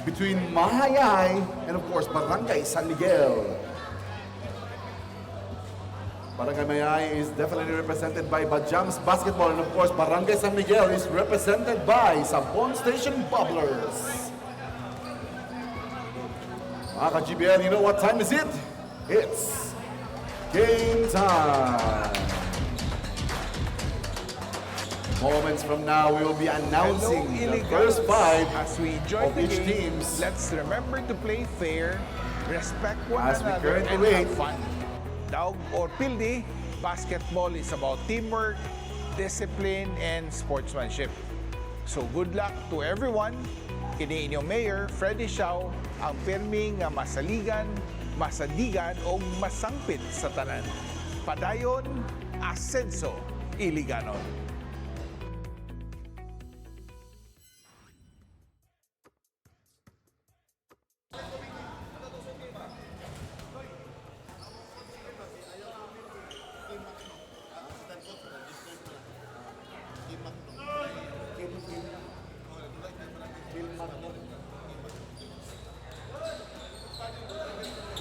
between Mahayay and of course Barangay San Miguel. Barangay Mahayay is definitely represented by Bajams Basketball, and of course Barangay San Miguel is represented by Sabon Station Bubblers. Mga ka-GBL, you know what time is it? It's game time. Moments from now, we will be announcing the first five as we enjoy of the each game. teams. Let's remember to play fair, respect one As we another, currently and wait. have fun. Daog or Pildi, basketball is about teamwork, discipline, and sportsmanship. So good luck to everyone. Kini inyong Mayor, Freddy Xiao, ang pirming nga masaligan, masadigan o masangpit sa tanan. Padayon, Asenso, Iliganon.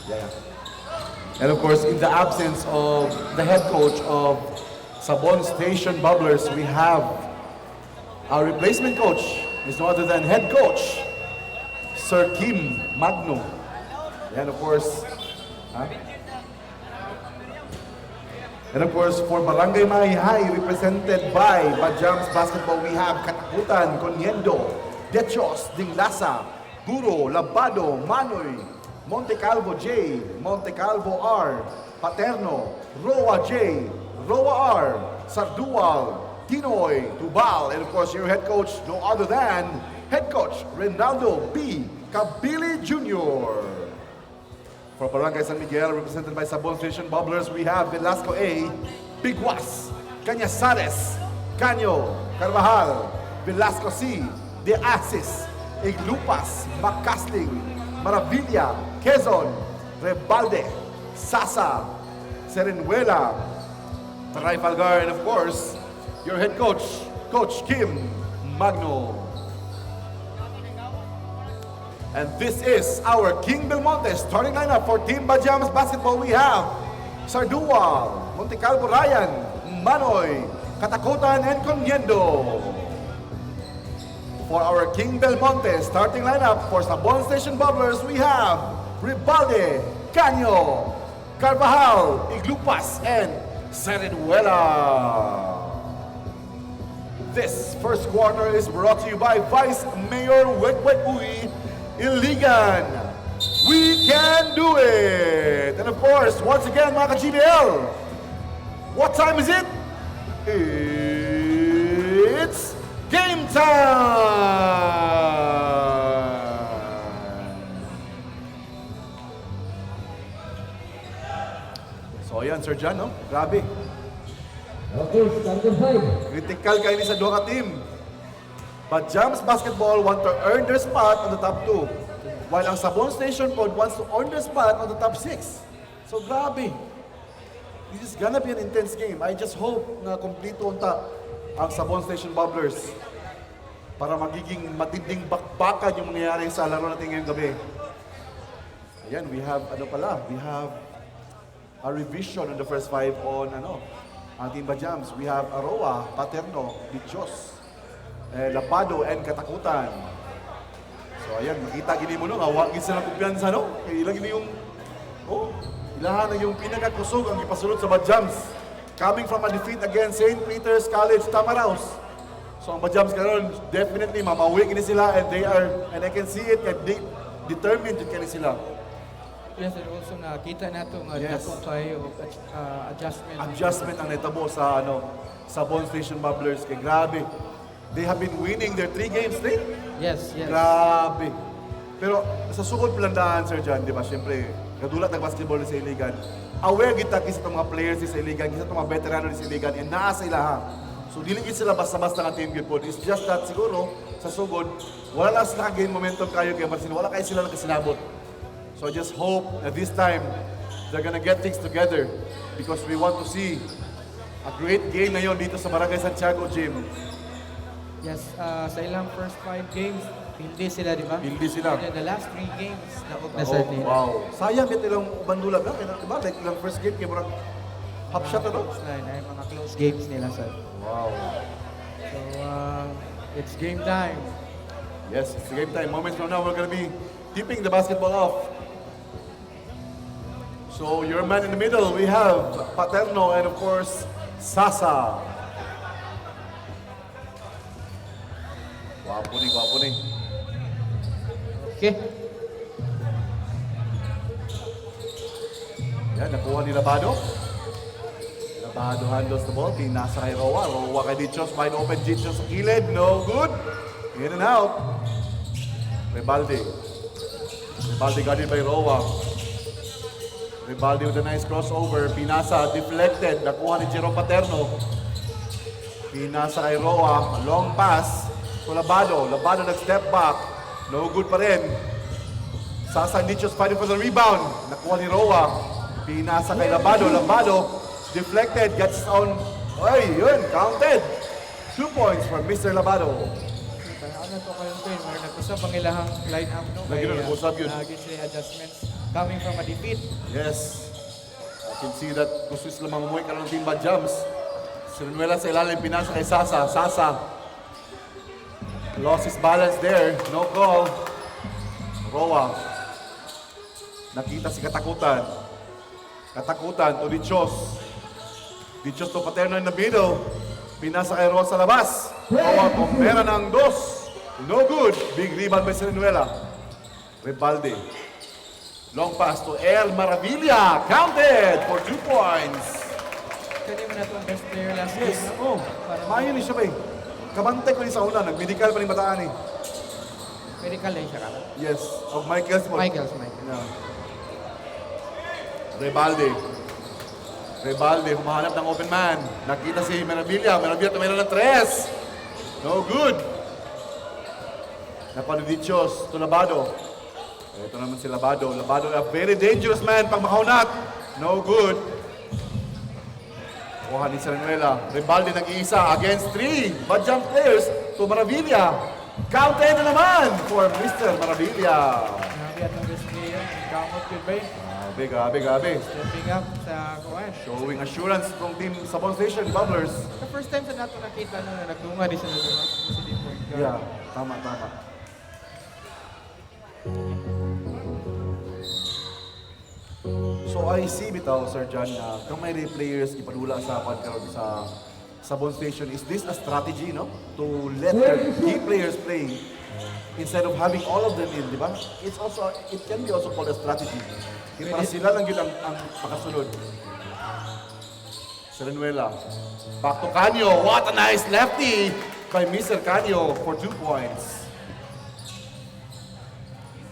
Yeah. And of course, in the absence of the head coach of Sabon Station Bubblers, we have our replacement coach, is no other than head coach, Sir Kim Magno. And of course, for Barangay Mahayay, represented by Bajams Basketball, we have Katakutan, Coniendo, Dechos, Dinglasa, Duro, Labado, Manoy, Monte Calvo J, Monte Calvo R, Paterno, Roa J, Roa R, Sardual, Tinoy, Tubal, and of course your head coach, no other than head coach Renaldo B. Cabili Jr. For Barangay San Miguel, represented by Sabon Station Bubblers, we have Velasco A, Biguas, Cañasares, Caño, Carvajal, Velasco C, De Asis, Iglupas, Macasting, Maravilla, Quezon, Rebalde, Sasa, Serenuela, Trafalgar, and of course, your head coach, Coach Kim Magno. And this is our King Belmonte starting lineup for Team Bajams Basketball. We have Sardual, Monte Calvo Ryan, Manoy, Katakutan, and Coniendo. For our King Belmonte starting lineup for Sabon Station Bubblers, we have Ribalde, Caño, Carvajal, Iglupas, and Serenuela. This first quarter is brought to you by Vice Mayor Wetwet Uy Iligan. We can do it! And of course, once again, mga ka-GBL, what time is it? It's game time! So ayan, Sir John, no? Grabe. Okay, starting five. Critical kayo ni sa dua ka team. But Bajams Basketball want to earn their spot on the top 2. While ang Sabon Station Pod wants to earn their spot on the top 6. So grabe. This is gonna be an intense game. I just hope na kompleto unta ang Sabon Station Bubblers para magiging matinding bakbakan yung mangyayari sa laro natin ngayong gabi. Ayan, we have a revision on the first 5 on ang Team Bajams. We have Aroa, Paterno, Dichos, Lapado, and Katakutan. So ayan, makita gini mo no, awag gid sa kumpiyansa no. Kay ilang gini yung ilahan na yung pinakakusog ang ipasulot sa Bajams. Coming from a defeat against St. Peter's College Tamaraos. So ang Bajams karon definitely mamawi gini sila, and I can see it that they determined jud kani sila. Yes, and also nakita nato nga Yes. dako kayo adjustment. Adjustment ang netabo sa Sabon Station Bubblers kay grabe. They have been winning their 3 games straight. Yes, yes. Grabe. Pero sa sugod plandahan, Sir John, di ba, siyempre, kadulat ng basketball sa Iligan, aware kita kisa itong mga players sa Iligan, kisa itong mga veterano sa Iligan, and naa sila ha. So, dili gid sila basta-basta nga team good po. It's just that siguro, sa sugod, wala lang sila gain momentum kayo kay Marcin, wala kayo sila nagkasinabot. So, I just hope that this time, they're gonna get things together because we want to see a great game ngayon dito sa Barangay Santiago Gym. Yes, sa ilang first 5 games, Hindi sila, di ba? Hindi sila. And then the last 3 games, naog na Oh, sa nila. wow. Sayang bit ilang bandula ba? Diba? Like ilang first game kay murag half shot ano? Close line, ay mga close games nila, sir. Wow. So, it's game time. Yes, it's game time. Moments from now, we're gonna be tipping the basketball off. So your man in the middle, we have Paterno and of course Sasa. Gwapo ni, gwapo ni. Okay. Yan, nakuha ni Labado. Labado handles the ball. Pinasa kay Roa. Roa kay Dichos. Wide open. Dichos sa kilid. No good. In and out. Rebalde. Rebalde guarded by Roa. Rebalde with a nice crossover. Pinasa. Deflected. Nakuha ni Jerome Paterno. Pinasa kay Roa. Long pass. To Labado. Labado nag-step back. No good pa rin. Sasa and Dichos fighting for the rebound. Nakuha ni Roa. Pinasa kay Labado. Labado deflected. Gets on. Ay, yun. Counted. 2 points for Mr. Labado. Ano to kayo ito? Nag-usap ang ilahang line-up, no? Lagi na, nag-usap yun. Lagi sila adjustments coming from a defeat. Yes. I can see that gusto sila mamumuhay ka ng team bad jumps. Sinuela sa ilalim. Pinasa kay Sasa. Sasa. Lost his balance there. No call. Roa. Nakita si Katakutan. Katakutan to Dichos. Dichos to Paterno in the middle. Pinasa kay Roa sa labas. Roa pumera ng 2. No good. Big rebound by Sinuela. Rebalde. Long pass to El Maravilla. Counted for 2 points. Kani mo na itong best player last Yes. game. Oh, mayo ni siya ba eh. Kabantay ko ni sa una. Nag-medical pa rin bataan eh. Medical lang siya ka. Yes. Of Michael's mo. Michael. Yeah. Rebalde. Rebalde, humahanap ng open man. Nakita si Maravilla. Maravilla tumira ng 3. No good. Napanudichos to Labado. Ito naman si Labado. Labado, a very dangerous man pag makaunat. No good. Kuha ni Sarenuela. Rebalde nag-iisa against 3. Bad jump players to Maravilla. Counted na naman for Mr. Maravilla. Grabe atong best player. Kamot yun ba eh? Grabe. Stepping up sa kuwan. Showing assurance from team Sabon Station, Bubblers. The first time sa nato nakita na nagdunga di sila diba? Sa di point guard. Yeah, tama. So I see bitaw, Sir John, na kung may players ipadula sa pagkaroon sa Sabon Station, is this a strategy, no? To let their key players play instead of having all of them in, di ba? It can be also called a strategy. Para sila lang yun ang makasunod. Serenuela. Back to Canio. What a nice lefty by Mr. Canio for 2 points.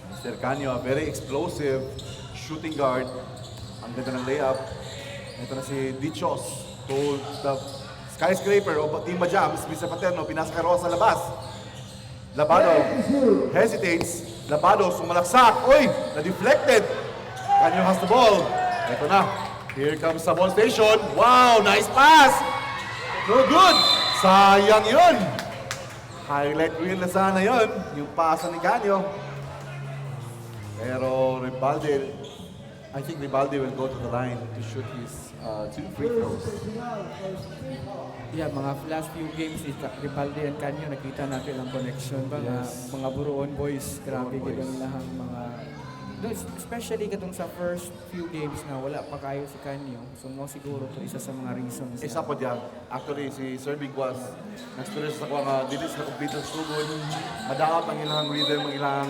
Mr. Canio, a very explosive shooting guard. Ang ganda ng layup. Ito na si Dichos to the skyscraper o Team Majams. Mr. Paterno, pinasa kay Roa sa labas. Labado hesitates. Labado sumalaksak. Uy! Na-deflected. Canio has the ball. Ito na. Here comes Sabon Station. Wow! Nice pass! No good! Sayang yun! Highlight reel na sana yun. Yung pasa ni Canio. Pero Rebalde, I think Rebalde will go to the line to shoot his 2 free throws. Yeah, mga last few games ni Rivalde and Canyo, nakita natin ang connection ba nga mga Buruon boys, grabe Buruon gid ang boys. ilahang mga especially katong sa first few games na wala pa kayo si Canyo. So mo siguro to isa sa mga reasons. Isa po diyan. Actually, si Sir Big was nag-stress sa kuha nga dilis na complete ang sugod. Madaot ang ilang rhythm, ang ilang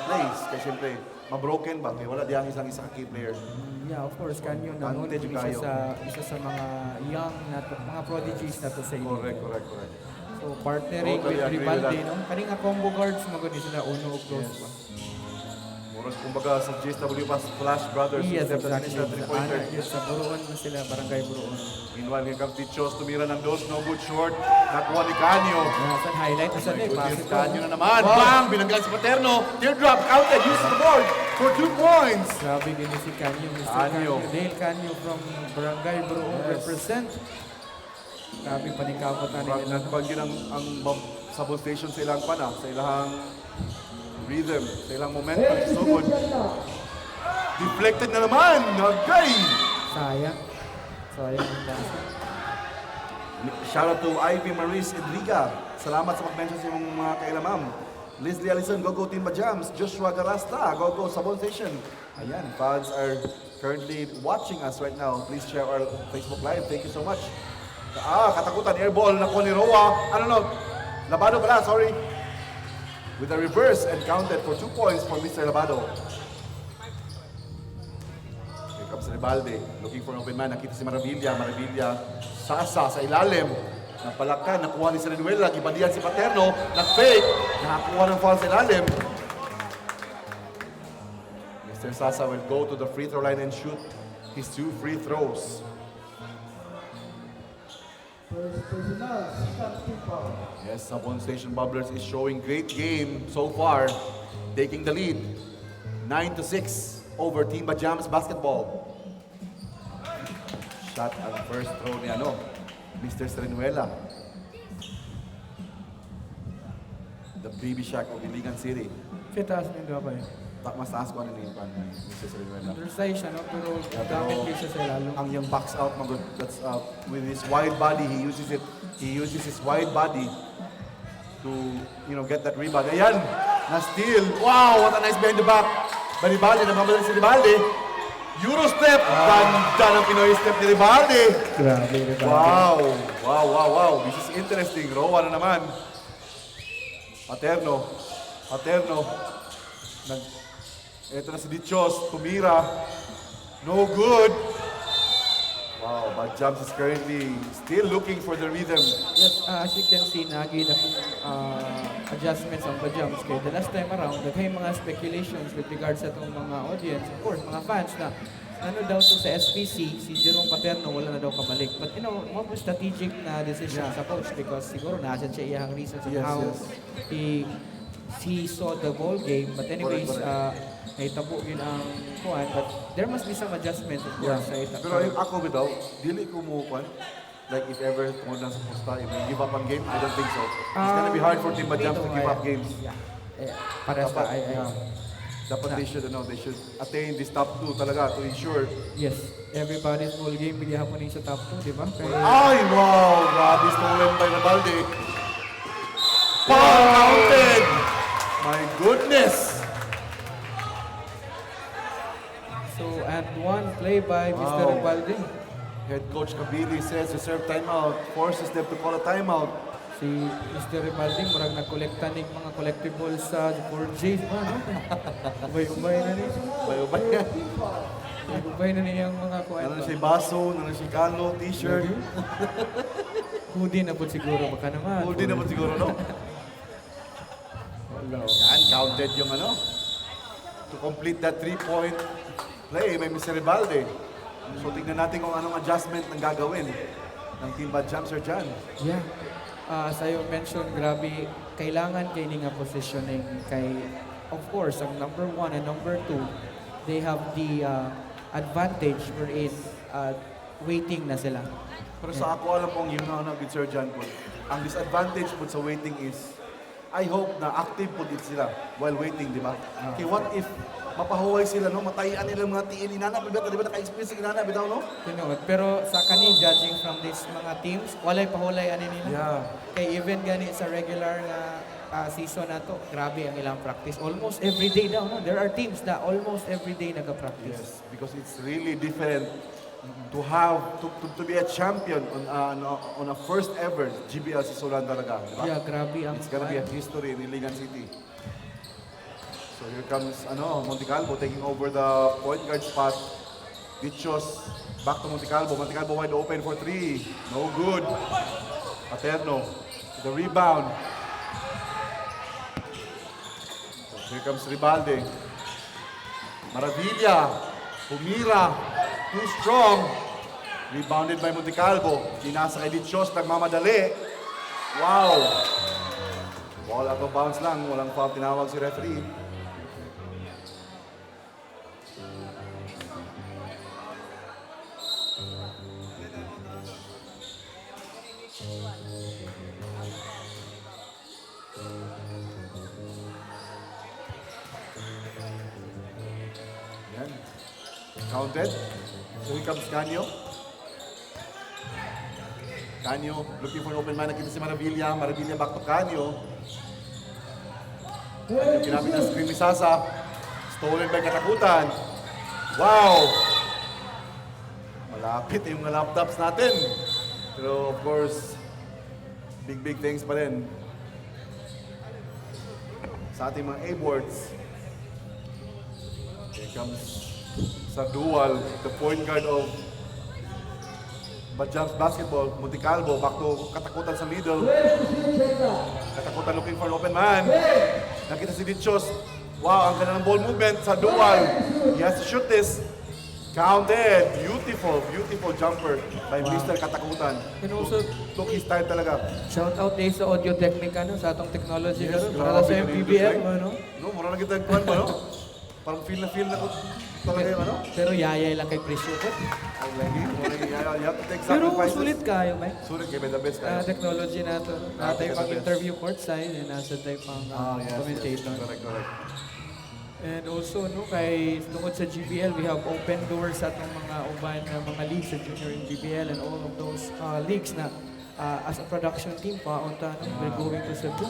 plays. Kasi siyempre, mabroken ba? Kaya wala diyan isang isa ka key player. Yeah, of course, Canyo naman Advantage kayo. isa sa mga young na to, mga prodigies na to sa inyo. Correct. So partnering Totally with agree with Rivalde, that. no? Kaning nga combo guards magod sila uno o close Yes. ba. Murag kumbaga sa GSW pa Flash Brothers. Yes, step na exactly. sila 3-pointer. Yes, sa Buruon na sila, barangay Buruon. Meanwhile, here comes Dichos, tumira ng dos, no good short. Nakuha ni Canio. Sa highlight na sa My goodness, basket. Canio na naman. Bang! Binanggal si Paterno. Teardrop, counted, uses the board for 2 points. Grabe din si Canyo, Mr. Canyo. Dale Canyo from Barangay Buruon represent. Grabe paningkamot na Murag nila. nagpag yun ang Sabon Station sa ilang pana, sa ilang Rhythm sa ilang momentum. So good. Deflected na naman. Nagay! Sayang. Sayang ang lasa. Shout out to Ivy Maris Edriga. Salamat sa mag-mention sa inyong mga kailamam. Leslie Allison, go Team Bajams. Joshua Garasta, go Sabon Station. Ayan, fans are currently watching us right now. Please share our Facebook Live. Thank you so much. Katakutan, airball na po ni Roa. Labado pala, sorry. With a reverse and counted for 2 points for Mr. Labado. Here comes Ribalde, looking for an open man. Nakita si Maravilla. Maravilla, Sasa sa ilalim. Napalakan, nakuha ni Serenuela. Gibalian si Paterno. Nag-fake. Nakakuha ng foul sa ilalim. Mr. Sasa will go to the free throw line and shoot his 2 free throws. Yes, Sabon Station Bubblers is showing great game so far, taking the lead. 9-6 over Team Bajams basketball. Shot ang first throw ni Mr. Serenuela. The baby shack of Iligan City. Kitaas ng gabay. Mas taas ko ni Mr. Serenuela. Undersize siya, no? Pero gamit din siya sa ilalo. Ang yung box out, that's with his wide body, he uses his wide body to get that rebound. Ayan, na steal. Wow, what a nice behind the back. Ribalde, nagmamadali si Ribalde. Euro step. Ganda ng Pinoy step ni Ribalde. Grabe, Ribalde. Wow. This is interesting. Rowa na naman. Paterno. Ito na si Dichos. Tumira. No good. Wow, Bajams is currently still looking for the rhythm. Yes, as you can see, nagid akong adjustments ang Bajams. Kaya the last time around, naghay mga speculations with regards sa itong mga audience, of course, mga fans na daw to sa SPC, si Jerome Paterno, wala na daw kabalik. But one was strategic na decision sa coach because siguro nasa siya iyang reasons on how he saw the ball game. But anyways, nahitabo yun ang kuhan. But there must be some adjustments, of course, sa ita. Pero ako bitaw, dili ko mo kuhan. Like if ever kung lang sa posta, if they give up on game, I don't think so. It's gonna be hard for Team Bajams to give up games. Para sa Dapat they should attain this top 2 talaga to ensure. Yes, everybody's ball game, bigyan hapon sa top 2, di ba? Ay, wow! Grabe, stolen by Ribalde. Foul counted! My goodness! So, and one play by Mr. Ribalde. Head coach Kabili says reserve timeout, forces them to call a timeout. Si Mr. Ribalde, murag nagkolekta ng mga collectibles sa 4J. Ubay-ubay na niya. Ubay na niya yung mga kuwan. Nanon siya baso, nanon siya kalo, t-shirt. Hoodie na po siguro, baka naman. Holding naman siguro, no? Yan, counted yung to complete that 3-point play by Mr. Ribalde. So tingnan natin kung anong adjustment ang gagawin ng Team Bajams or dyan. Yeah. Sa iyo mention, grabe, kailangan kayo nga positioning kay, of course, ang number 1 and number 2, they have the advantage wherein waiting na sila. Pero sa ako alam kong yun na with Sir John po. Ang disadvantage po sa waiting is, I hope na active po din sila while waiting, di ba? Okay, what if mapahuway sila, no? Matayan nila mga tiin inana, di ba naka-experience yung inana, bitaw, no? Pero sa kani, judging from these mga teams, walay pahulay ani nila. Yeah. Kay even gani sa regular nga season na to, grabe ang ilang practice. Almost every day daw, no? There are teams na almost every day nag-practice. Yes, because it's really different to be a champion on a first ever GBL season talaga, di ba? Yeah, grabe ang It's gonna be a history in Iligan City. So here comes Monticalvo taking over the point guard spot. Dichos back to Monticalvo. Monticalvo wide open for 3. No good. Paterno the rebound. So here comes Ribalde. Maravilla. Humira. Too strong. Rebounded by Monticalvo. Sinasa kay Dichos. Nagmamadali. Wow. Ball out of bounds lang. Walang foul tinawag si referee. Counted. So here comes Canio. Canio looking for an open man. Nakita si Maravilla. Maravilla back to Canio. Canio ginamit ng screen ni Sasa. Stolen by Katakutan. Wow! Malapit yung mga laptops natin. Pero of course, big things pa rin sa ating mga A-boards. Here comes sa dual, the point guard of Bajams Basketball, Monticalvo, back to Katakutan sa middle. Katakutan looking for an open man. Nakita si Dichos. Wow, ang ganda ng ball movement sa dual. He has to shoot this. Counted. Beautiful jumper by Mr. Katakutan. And also, Took his time talaga. shout out din sa Audio Technica, no? Sa atong technology. Yes, Para sa grabe, MPBL, ganun ano? No, mura na kita yung kwan ba, no? Parang feel na ko talaga yung ano? Pero yayay lang kay presyo ko. Ang lagi, you have to take Pero sacrifices. sulit kayo, Mike. Sulit kayo, the best kayo. Technology na to. Natay yes, pang yes. interview courtside and nasa tayo pang commentator. Correct. And also, no, kay tungkol sa GBL, we have open doors sa itong mga uban na mga leagues sa junior in GBL and all of those leagues na as a production team pa, we're going to Cebu,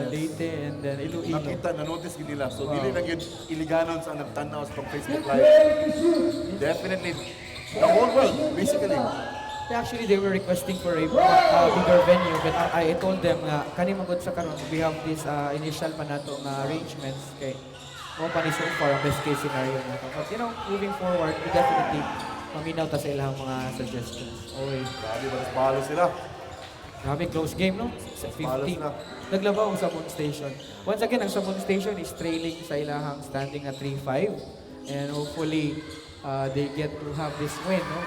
Leyte, and then Iloilo. Nakita, na-notice gid nila. So, dili lang yun iliganon sa nagtanaw sa Facebook Live. Definitely. The whole world, basically. Actually, they were requesting for a bigger venue, but I told them na kani magod sa karon we have this initial pa nato nga arrangements kay mo pa ni so far ang best case scenario nato. But you know, moving forward, we definitely maminaw ta sa ilang mga suggestions. Okay. Grabe, balas palo sila. Grabe, close game, no? Sa Palos 15. na. Naglabaw ang Sabon Station. Once again, ang Sabon Station is trailing sa ilahang standing at 3-5. And hopefully, they get to have this win, no?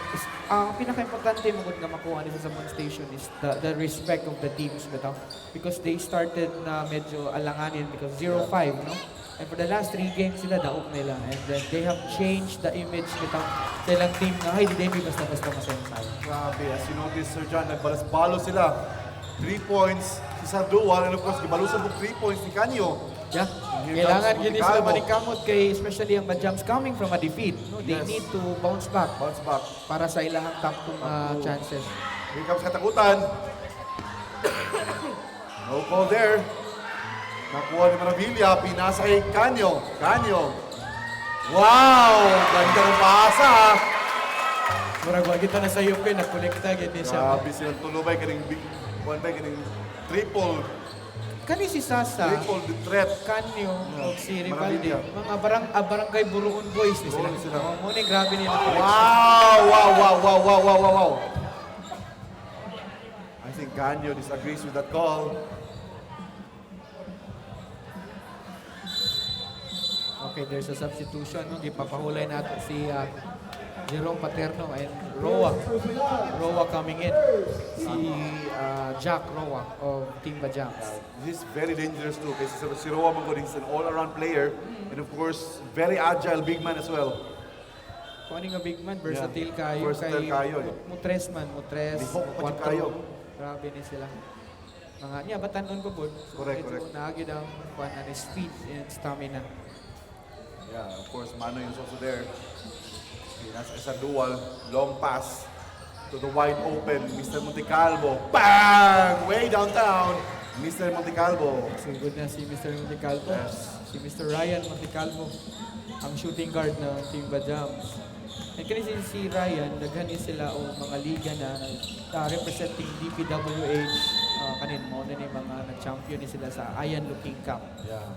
Ang pinaka-importante mo nga makuha nila sa Sabon Station is the respect of the teams, bitaw. Because they started na medyo alanganin because 0-5, no? And for the last 3 games sila, daog nila. And then they have changed the image bitaw sa ilang team na, ay, di basta-basta masensay. Grabe, as you notice, Sir John, nagbalas palo sila. 3 points, si Sardual, and of course, gibalusan po 3 points ni Canio. Yeah. Here Kailangan comes yun sila Monticalvo. manikamot kay especially ang Bajams coming from a defeat. No? They Yes. need to bounce back Bounce back. para sa ilang top chances. Here comes Katakutan. No call there. Nakuha ni Maravilla, pinasa kay Canio. Wow! Ganda ng pasa! Murag wag kita na sa UP, nagkolekta gid siya. Grabe silang tulubay, kaning big one by, kaning triple Kani si Sasa, threat. Kanyo, o si Rivaldi, Maravilla. mga barangay Buruon boys ni sila. Buruon sila. Muna grabe nila collection. Wow! I think Canio disagrees with that call. Okay, there's a substitution. No? Ipapahulay natin si Jerome Paterno and Roa. Roa coming in. Si Jack Roa of Team Bajams. This is very dangerous too kasi si Roa Mangod is an all-around player and of course, very agile big man as well. Kung ano nga big man, versatile kayo. Versatile kayo, eh. Mutres man, mutres, Lihok pa dyan 4. kayo. Grabe ni sila. Mga niya, batanon ko po. Correct. Naagid ang speed and stamina. Yeah, of course, Mano is also there. It's a dual, long pass to the wide open, Mr. Monticalvo. Bang! Way downtown, Mr. Monticalvo. So good na si Mr. Monticalvo. Yes. Si Mr. Ryan Monticalvo, ang shooting guard ng Team Bajams. And kasi si Ryan, naghani sila o mga liga na representing DPWH. Kanin mo na ni mga nag-champion ni sila sa Ayan Looking Cup. Yeah.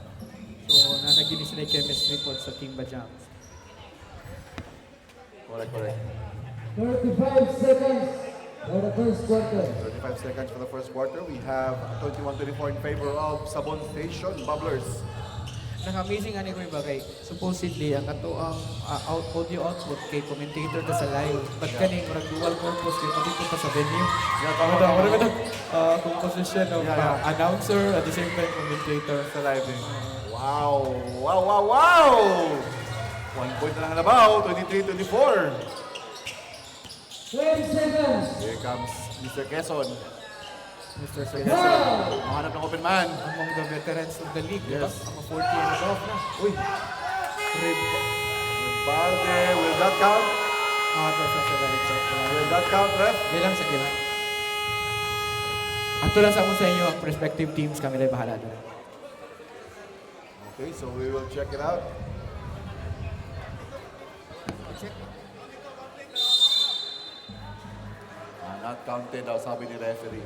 So, nanagin sila yung chemistry po sa Team Bajams. Correct. 35 seconds for the first quarter. 35 seconds for the first quarter. We have 21-24 in favor of Sabon Station Bubblers. Naka-amazing ano ko yung bagay. Supposedly, ang ato ang audio output kay commentator ka sa live. But kaning marag dual purpose kay pati pa sa venue. Marag composition of announcer at the same time commentator. Sa live din. Wow! 1 point na lang nabaw, 23-24. 20 seconds. Here comes Mr. Quezon. Mr. Sir, Mahanap ng open man. among the veterans of the league, diba? Yes. Mga 40 and above na. Uy! Balde, will that count? Ito sa balik check. Will that count, ref? Bilang sa gila. Ato lang sa ako sa inyo ang respective teams kami lang bahala doon. Okay, so we will check it out. Not counted daw, sabi ni referee.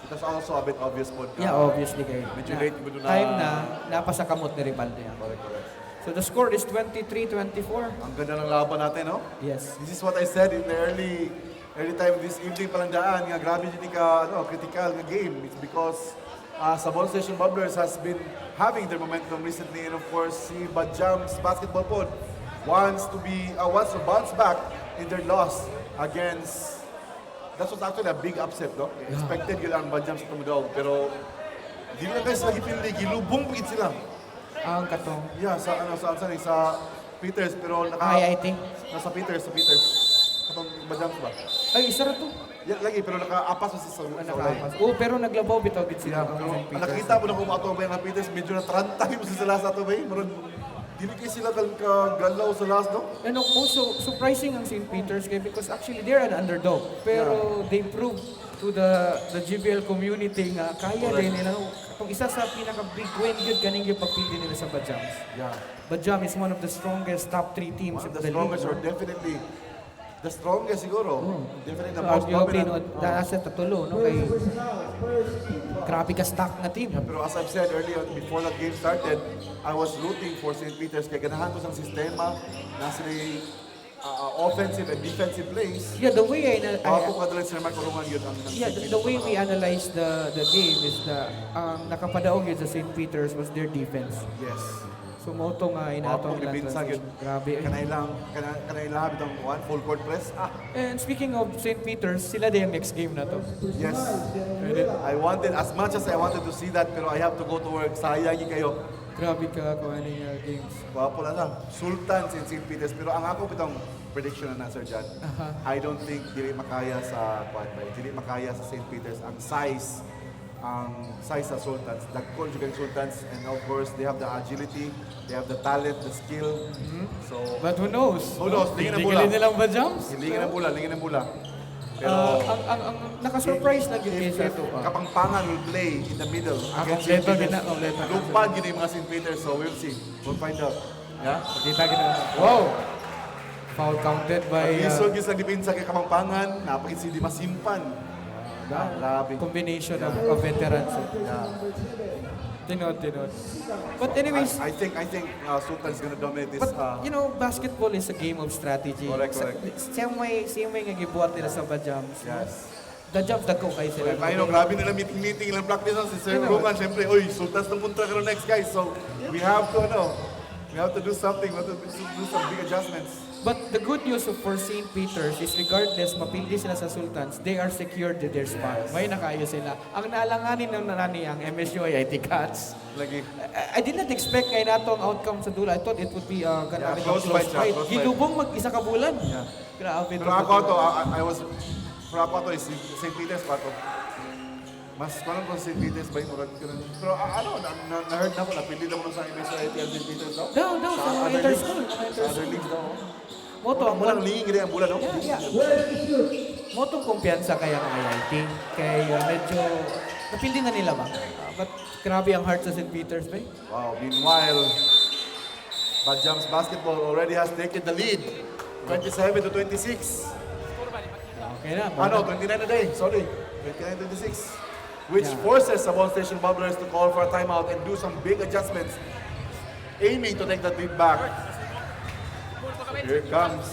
It was also a bit obvious po. Yeah, obviously kayo. Medyo late mo doon na- Time na, napasa kamot ni Rivaldo yan. Correct, correct. So the score is 23-24. Ang ganda ng laban natin, no? Yes. This is what I said in the early time this evening palang daan, nga grabe din ka, critical nga game. It's because Sabon Station Bubblers has been having their momentum recently, and of course, si Badjam's basketball pod wants to bounce back in their loss against. That was actually a big upset, no? Expected yun ang Badjam sa tumudog, pero di na guys lagi pinili, gilubong pagit sila. Ang katong. Yeah, sa Peters, pero I think. nasa Peters. Katong Badjams ba? Ay, isa ra to. Yeah, lagi, pero naka-apas na sa ulay. Nakaapas. Oo, pero naglabaw bitaw gid Yeah, sila pero ang St. Peter's. nakita mo na kung ato ba yung Peters, medyo na-tranta mo sila sa ato ba eh. Dili kayo sila kagalaw sa last, no? And also, surprising ang St. Peter's kay because actually they're an underdog. Pero they proved to the GBL community nga kaya din nila. Kung isa sa pinaka-big win yun, kaning yung pagpili nila sa Badjams. Yeah. Badjam is one of the strongest top 3 teams One in of the the strongest, or league. definitely the strongest siguro. Definitely the So, most arguably, dominant. no, dahil sa tatulo, no, kay grabe ka stock na team. Pero as I've said earlier, before that game started, I was rooting for St. Peter's kaya ganahan ko sa sistema na sila offensive and defensive plays. Yeah, the way Ako kadalag sila makulungan yun ang yeah, the way we analyze the game is ang nakapadaog yun sa St. Peter's was their defense. Yes. So moto nga Ako inatong ilang gipinsa yun. transition. Grabe. eh. Kanailang itong full court press. And speaking of St. Peter's, sila din yung next game na to. Yes. As much as I wanted to see that, pero I have to go to work. Sayang kayo. Grabe ka kung ano yung games. Wapo na lang. Sultans in St. Peter's. Pero ang ako itong prediction na Sir John, I don't think dili makaya sa St. Peter's ang size sa Sultans. Dagkol juga yung Sultans, and of course they have the agility, they have the talent, the skill. So But who knows? Who knows? Lingin ang bola. Tingnan nilang ba jumps? lingin ang bula. Pero Ang nakasurprise na yun if kaysa ito. Kapangpangan will play in the middle against kompleto St. din na, Peter's. kompleto. Lupad yun yung mga St. Peter's, so we'll see. We'll find out. Yeah? Kita kita. Wow! Foul counted by Isog yung sa dipinsa kay Kapangpangan, napakit si Di Masimpan. Grabe. combination of veterans. Yeah. Tinod. But anyways, I think Sultan's gonna dominate this. but you know, basketball is a game of strategy. Correct. Same way nga gibuhat nila sa Badjams. Yes. The jump dako kay sila. I know, grabe nila meeting lang practice si Sir Roman. Siyempre, oy, Sultan's ng punta ka next guys. So, we have to do something. We have to do some big adjustments. But the good news for St. Peter's is regardless mapildi sila sa Sultans, they are secured to their spot. May nakayo sila. Ang naalanganin ng nanani ang MSU IIT Cats. Lagi. I did not expect kay nato ang outcome sa dula. I thought it would be Yeah, close fight siya, close fight. Gilubong mag-isa ka bulan. Grabe. Pero ako to is St. Peter's pa to. Mas parang kung St. Peter's ba yung urad ko na. Pero na-heard na ko, napili na ko sa MSU at St. Peter's daw. Daw, sa mga other inter-school. leagues. Sa other leagues daw. Moto, ang Mulang lingin gini ang bula, no? Yeah. Motong kumpiyansa kaya ng IIT. Kaya medyo, napildi na nila ba? But grabe ang heart sa St. Peter's, ba? Wow, meanwhile, Badjams basketball already has taken the lead. 27-26. Okay na. 29 na day, sorry. 29-26. Which forces Sabon Station Bubblers to call for a timeout and do some big adjustments, aiming to take that lead back. Here comes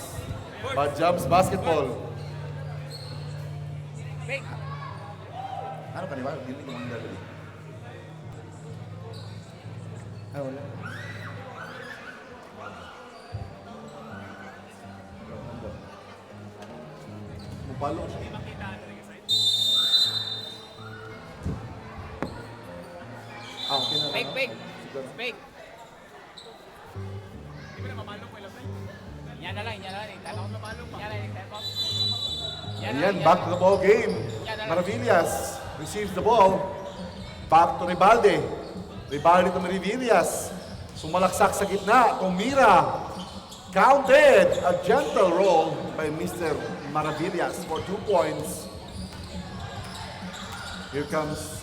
Badjams basketball. Ano kanila? Hindi ko mong dali. Wala. Mupalo siya. Okay na. Fake. Yan na lang. Ayan, back to the ball game. Maravillas receives the ball. Back to Ribalde to Maravillas. Sumalaksak sa gitna. Tumira. Counted! A gentle roll by Mr. Maravillas for 2 points. Here comes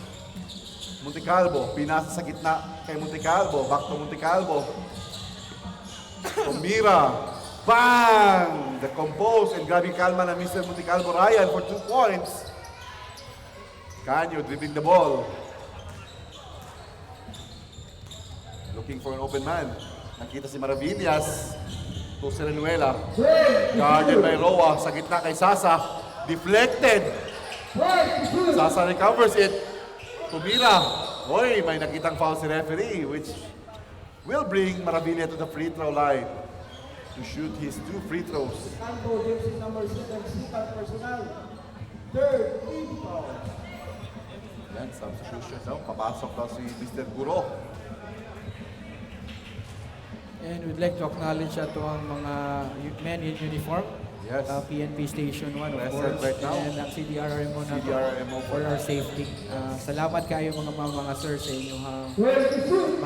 Montecalvo. Pinasa sa gitna kay Montecalvo. Back to Montecalvo. Tumira. Bang! The compose and grabe kalma na Mr. Montecalvo Ryan for 2 points. Canyo dribbling the ball. Looking for an open man. Nakita si Maravillas. To Serenuela. Guarded by Roa. Sa gitna kay Sasa. Deflected. Sasa recovers it. Tumira. Hoy, may nakitang foul si referee which will bring Maravilla to the free throw line to shoot his 2 free throws. Campo, jersey number 7, second personal. Third, team foul. Yan, substitution daw. Papasok daw si Mr. Guro. And we'd like to acknowledge ato ang mga men in uniform. Yes. PNP Station 1 of Present course. right now. And ang CDRMO na CDRMO for our safety. Salamat kayo mga sir sa inyong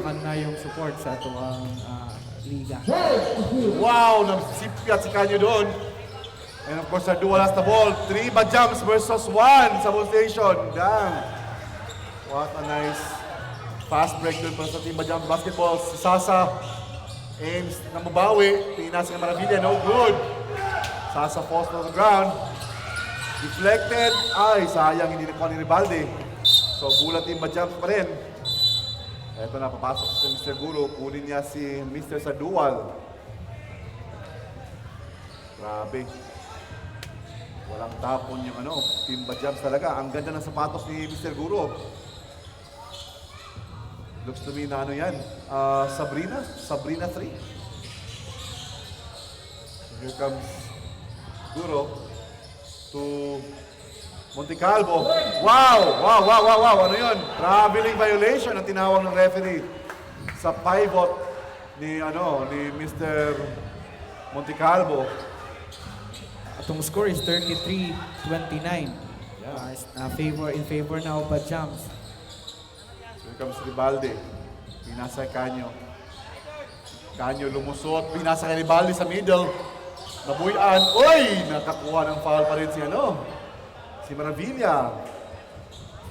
makanayong support sa ato ang liga. Wow! Nasipyat si Canyo doon. And of course, Ardua has the ball. 3 Bajams versus 1 sa ball station. Damn! What a nice fast break doon para sa Team Bajams basketball. Si Sasa aims na mabawi. Pinasa ng Maravilla. No good. Sasa falls to the ground. Deflected. Ay, sayang hindi nakuha ni Ribalde. So, bulat Team Bajams pa rin. Ito na, papasok si Mr. Guro. Kunin niya si Mr. Sadual. Grabe. Walang tapon yung Team Bajams talaga. Ang ganda ng sapatos ni Mr. Guro. Looks to me na yan. Sabrina 3. So here comes Guro to Montecalvo. Wow! Ano yun? Traveling violation ang tinawag ng referee sa pivot ni Mr. Montecalvo. Atong score is 33-29. In favor now of Bajams. Here comes Ribalde. Pinasa kay Canyo. Canyo lumusot. Pinasa kay Ribalde sa middle. Nabuyan. Oy! Nakakuha ng foul pa rin si Maravilla.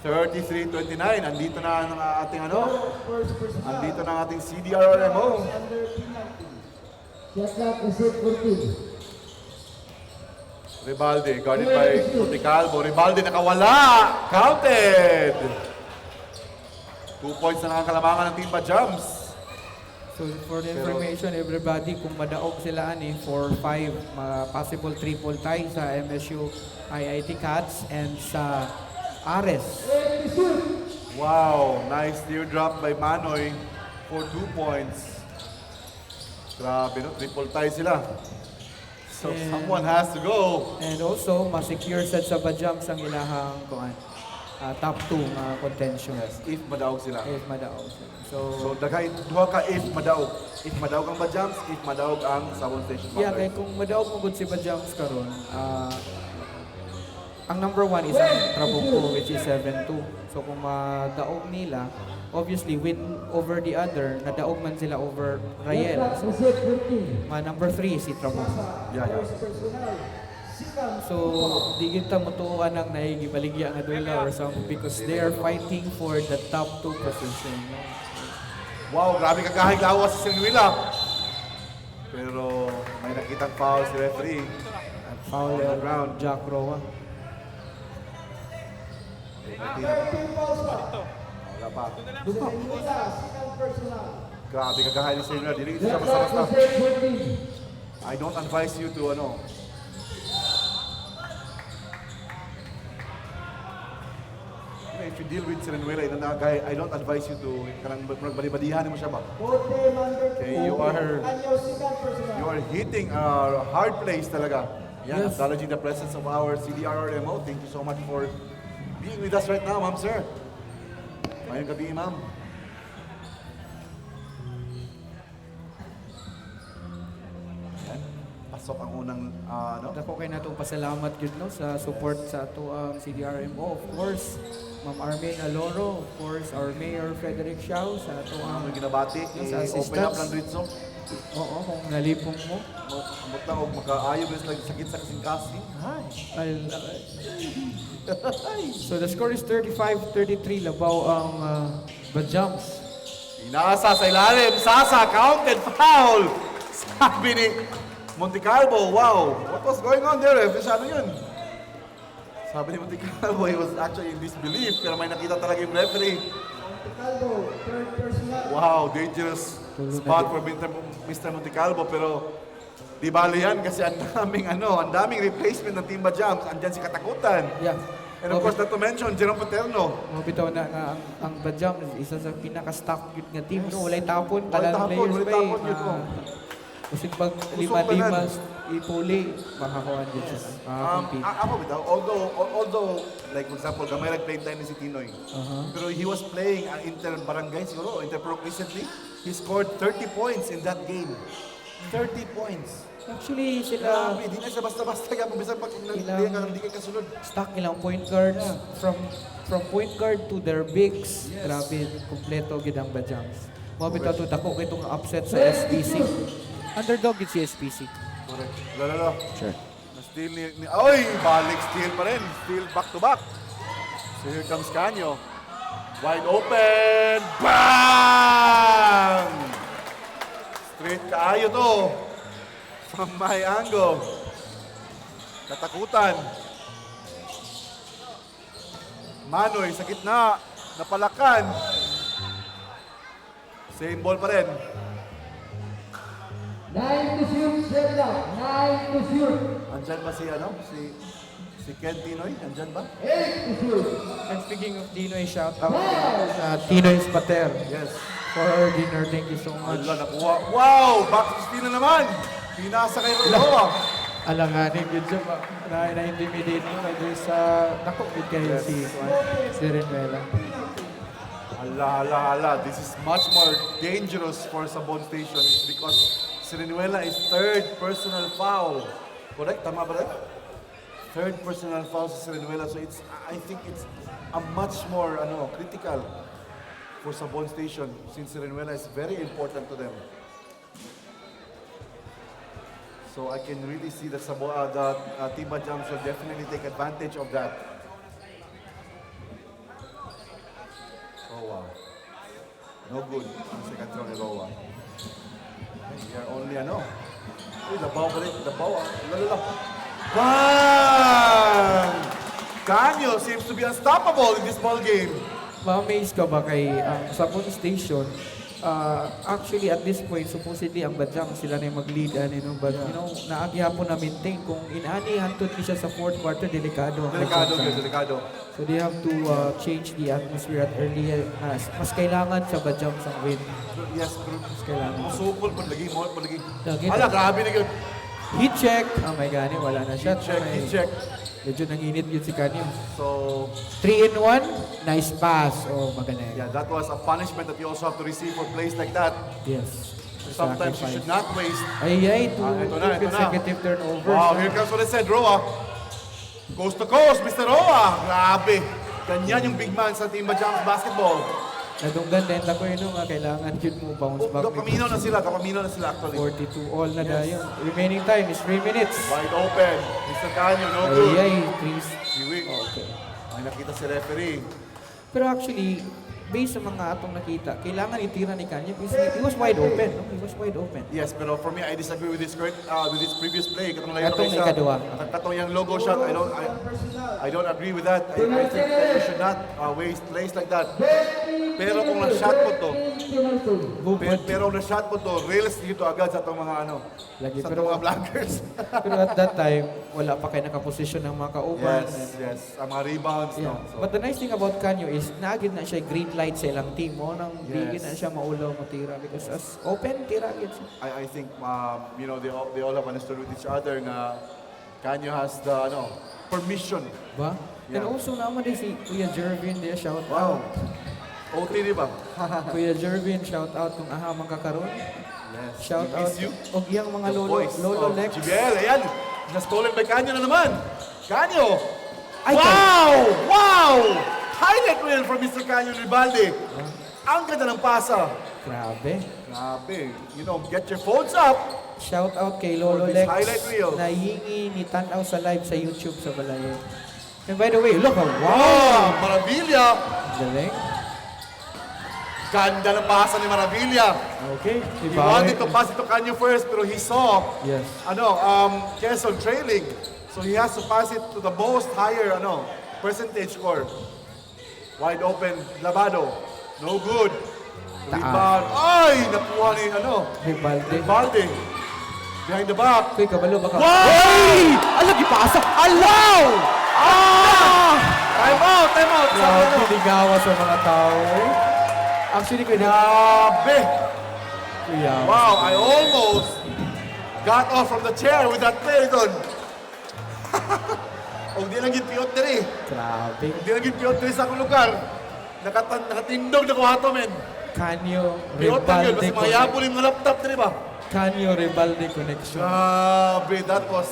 33-29. Andito na ang ating Andito na ang ating CDRMO. Shot clock is set for team. Ribalde, guarded by Montecalvo. Ribalde nakawala! Counted! 2 points na nakakalamangan ng Team Bajams. So for the information, everybody, kung madaog sila for 5 possible triple tie sa MSU IIT Cats and sa Ares. Wow, nice teardrop by Manoy for 2 points. Grabe triple tie sila. So And- someone has to go. And also, ma-secure sad sa Bajams ang ilahang top 2 contention. Yes, if madaog sila. If madaog sila. So So, dagay duha ka if madaog. If madaog ang Bajams, if madaog ang Sabon Station. yeah, kay kung madaog mo gud si Bajams karon, ang number 1 is ang Trabuco, which is 7-2. So kung madaog nila, obviously win over the other, nadaog man sila over Rayel. So, Shot clock is set for team. number 3 si Trabuco. Yeah. Personal. Second, So, di kita mutuan ang naigibaligya nga dula or something because they are fighting for the top 2 position. No? Wow, grabe kagahing lawas si Sinuela. Pero may nakitang foul si referee. At foul On the ground. Jack Roa. team foul shot. Wala pa. Sinuela, second personal. Grabe kagahay ni Sinuela. Dili siya Shot clock basta-basta. is set for team. I don't advise you to if you deal with Sinuela, I don't advise you to kanang balibadihan mo siya ba? Fourth team under Okay, you are Canyo, second personal. You are hitting a hard place talaga. Yan, Yes. acknowledging the presence of our CDRRMO. Thank you so much for being with us right now, ma'am, sir. Mayong gabi, ma'am. Yan, pasok ang unang, Dako kay natong pasalamat gyud no sa support sa ato ang CDRMO. Of course, Ma'am Armin Aloro, of course, our Mayor Frederick Xiao sa ato ang ang ginabati. Yes, I-open up assistance. lang dito. Oo, kung nalipong mo. Amot lang og makaayo bis lang sakit sa kasing-kasing. Hay. So the score is 35-33. Labaw ang Bajams. Inasa sa ilalim, Sasa, counted foul! Sabi ni Montecalvo, wow, what was going on there? Ano yun? Sabi ni Montecalvo, he was actually in disbelief, pero may nakita talaga yung referee. Calvo, third personal. Wow, dangerous spot for Mr. Montecalvo, pero di bali yan kasi ang daming replacement ng Team Bajams. Andyan si Katakutan. Yeah. And of course, not to mention, Jerome Paterno. Mabitaw na nga ang Bajams, isa sa pinaka-stock yun nga team. No? Walay tapon, Walay talang tapon, players walay ba eh. tapon yun, oh. Kasi pag lima-limas, ipuli, makakuha din siya. Makakompete. Ako bitaw, although, like for example, gamay nag-play time ni si Tinoy. Pero he was playing Inter Barangay siguro, Interpro recently. He scored 30 points in that game. 30 points. Actually, sila Grabe, di na siya basta-basta kaya pabisa pag hindi ka kasunod. stock ilang point guards from point guard to their bigs. Grabe, kumpleto gid ang Bajams. Mabitaw to dako kay itong upset sa SPC. Underdog gid si SPC. Correct. Lalo. Sure. Na-steal ni... Oy! Balik steal pa rin. Steal back to back. So here comes Canyo. Wide open! Bang! Straight kaayo to. From my angle. Katakutan. Manoy sa gitna. Napalakan. Same ball pa rin. 9 to shoot, 7 up. 9 to shoot. Andyan ba si Ken Tinoy? Andyan ba? 8 to shoot. And speaking of Dinoy, shout out sa Tinoy Spater Yes. for our dinner. Thank you so much. Ala, nakuha. Wow! Back to steal na naman! Pinasa kay Roa. Alanganin yun siya ba? Na-intimidate mo na doon sa nakukit kayo Yes. si Renuela. Ala. This is much more dangerous for Sabon Station. It's because Sirinuela is third personal foul. Correct? Tama ba rin? Third personal foul sa Sirinuela. So I think it's a much more critical for Sabon Station since Sirinuela is very important to them. So I can really see that Team Bajams will definitely take advantage of that. Roa. No good. Ang second throw ni Roa. We are only Uy, labaw ba rin? Labaw. Lalala. Bang! Canyo seems to be unstoppable in this ball game. Ma-amaze ka ba kay Sabon Station? Actually, at this point, supposedly, ang Bajam, sila na yung mag-lead. But, naagyapon na maintain. Kung inaani, hantod ni siya sa fourth quarter, delikado. ang Delikado Bajam. yun, delikado. So, they have to change the atmosphere at early. Mas kailangan sa Bajam sa win. Yes, pero Mas kailangan. masupol pa lagi, mo pa lagi. Lagi. Ala, grabe na yun. Heat check. Oh my God, wala na shot. Heat check. Medyo nanginit yun si Kanyo. So, 3-in-1, nice pass. Oh, maganda yun. yeah, that was a punishment that you also have to receive for plays like that. Yes. Sometimes you should not waste. Ay, two ito na. consecutive turnovers. Wow, here comes what I said, Roa. Coast to coast, Mr. Roa. Grabe. Ganyan yung big man sa Team Bajams basketball. Nadunggan din ako yun nga kailangan yun mo bounce back. Kapamino na sila actually. 42 all na dayon. Remaining time is 3 minutes. Wide open. Mr. Canyo, no good. Ay, please. Siwi. Okay. May nakita si referee. Pero actually, based sa mga atong nakita, kailangan itira ni Kanye because he was wide open. No? He was wide open. Yes, pero for me, I disagree with this previous play. Katong Katong ikadua. Katong yung logo shot, I don't agree with that. I think that you should not waste plays like that. Pero kung na-shot mo to, reels dito agad sa itong mga Lagi, sa pero- itong mga blockers. Pero at that time, wala pa kayo nakaposisyon ng mga kauban. yes. Ang mga rebounds, Yeah. no? So, But the nice thing about Kanyo is naagid na siya green light sa ilang team mo nang bigyan na siya maulaw mo tira because as open tira agad siya. I think, they all have understood with each other na Canyo has the, permission. Ba? And Yeah. also naman din si Kuya Jervin dia shout Wow. out. OT, di ba? Kuya Jervin shout out kung aha magkakaroon. Yes. Shout We out miss you. og iyang mga The lolo voice lolo of Lex. Jibel, ayan. Na-stolen by Canyo na naman. Canyo! Ay, Wow! Highlight reel from Mr. Canyo Ribalde. Ang ganda ng pasa. Grabe. Grabe. You know, get your phones up. Shout out kay Lolo For this Lex highlight reel. na hingi ni Tanaw sa live sa YouTube sa Balayo. And by the way, look, wow! Wow! Maravilla. Galing. Ganda ng pasa ni Maravilla. Okay. He wanted to pass it to Canyo first, pero he saw, Yes. Quezon trailing. So he has to pass it to the most higher, percentage score. Wide open, Labado. No good. Rebound. Ay! Nakuha ni, Rivalde. Valde. Behind the back. Kuy, kabalo baka. Wow! Hey! Ala, gipasa! Alaw! Ah! Time out! Time out! Grabe, ligawa sa mga tao. Actually, kuya, Grabe! kuya. Wow, I almost got off from the chair with that play doon. O di lang gitpiyot diri. Grabe. Di lang gitpiyot diri sa akong lugar. Nakatindog na kuhato, men. Kanyo, Piyot lang yun, Rivalde mas mayabol yung laptop diri ba? Kanyo, Rivalde connection. Grabe, that was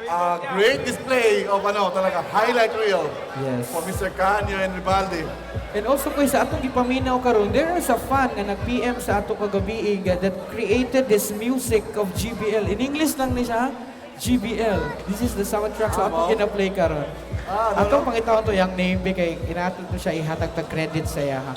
a great display of talaga, highlight reel Yes. for Mr. Canyo and Rivalde. And also kuya, sa atong ipaminaw karon, there is a fan nga nag-PM sa ato kagabi that created this music of GBL. In English lang ni siya, GBL. This is the soundtrack sa atong gina-play karon. Atong pangitawon to yung name be kay inato to siya ihatag tag credit sa iya ha.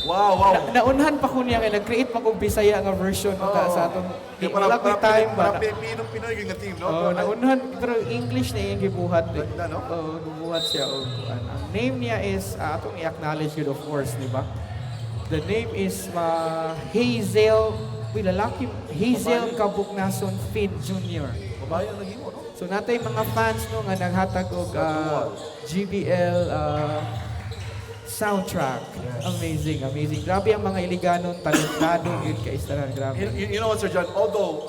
Wow, wow. Naunhan pa ko niya kay nag-create pa kong Bisaya nga version sa atong Kaya wala ko'y time ba. Para Pilipino-Pinoy yung team, no? Oh, naunhan pero English na yung gibuhat. Ganda, no? Oo, gibuhat siya. Ang name niya is atong i-acknowledge it of course, di ba? The name is Hazel, lalaki, Hazel Kabuknason Finn Jr. Babae ang naging mo, no? So natay mga fans no nga naghatag og GBL soundtrack. Amazing, amazing. Grabe ang mga Iliganon, talentado yun kay Istaran. Grabe. You know what, Sir John? Although,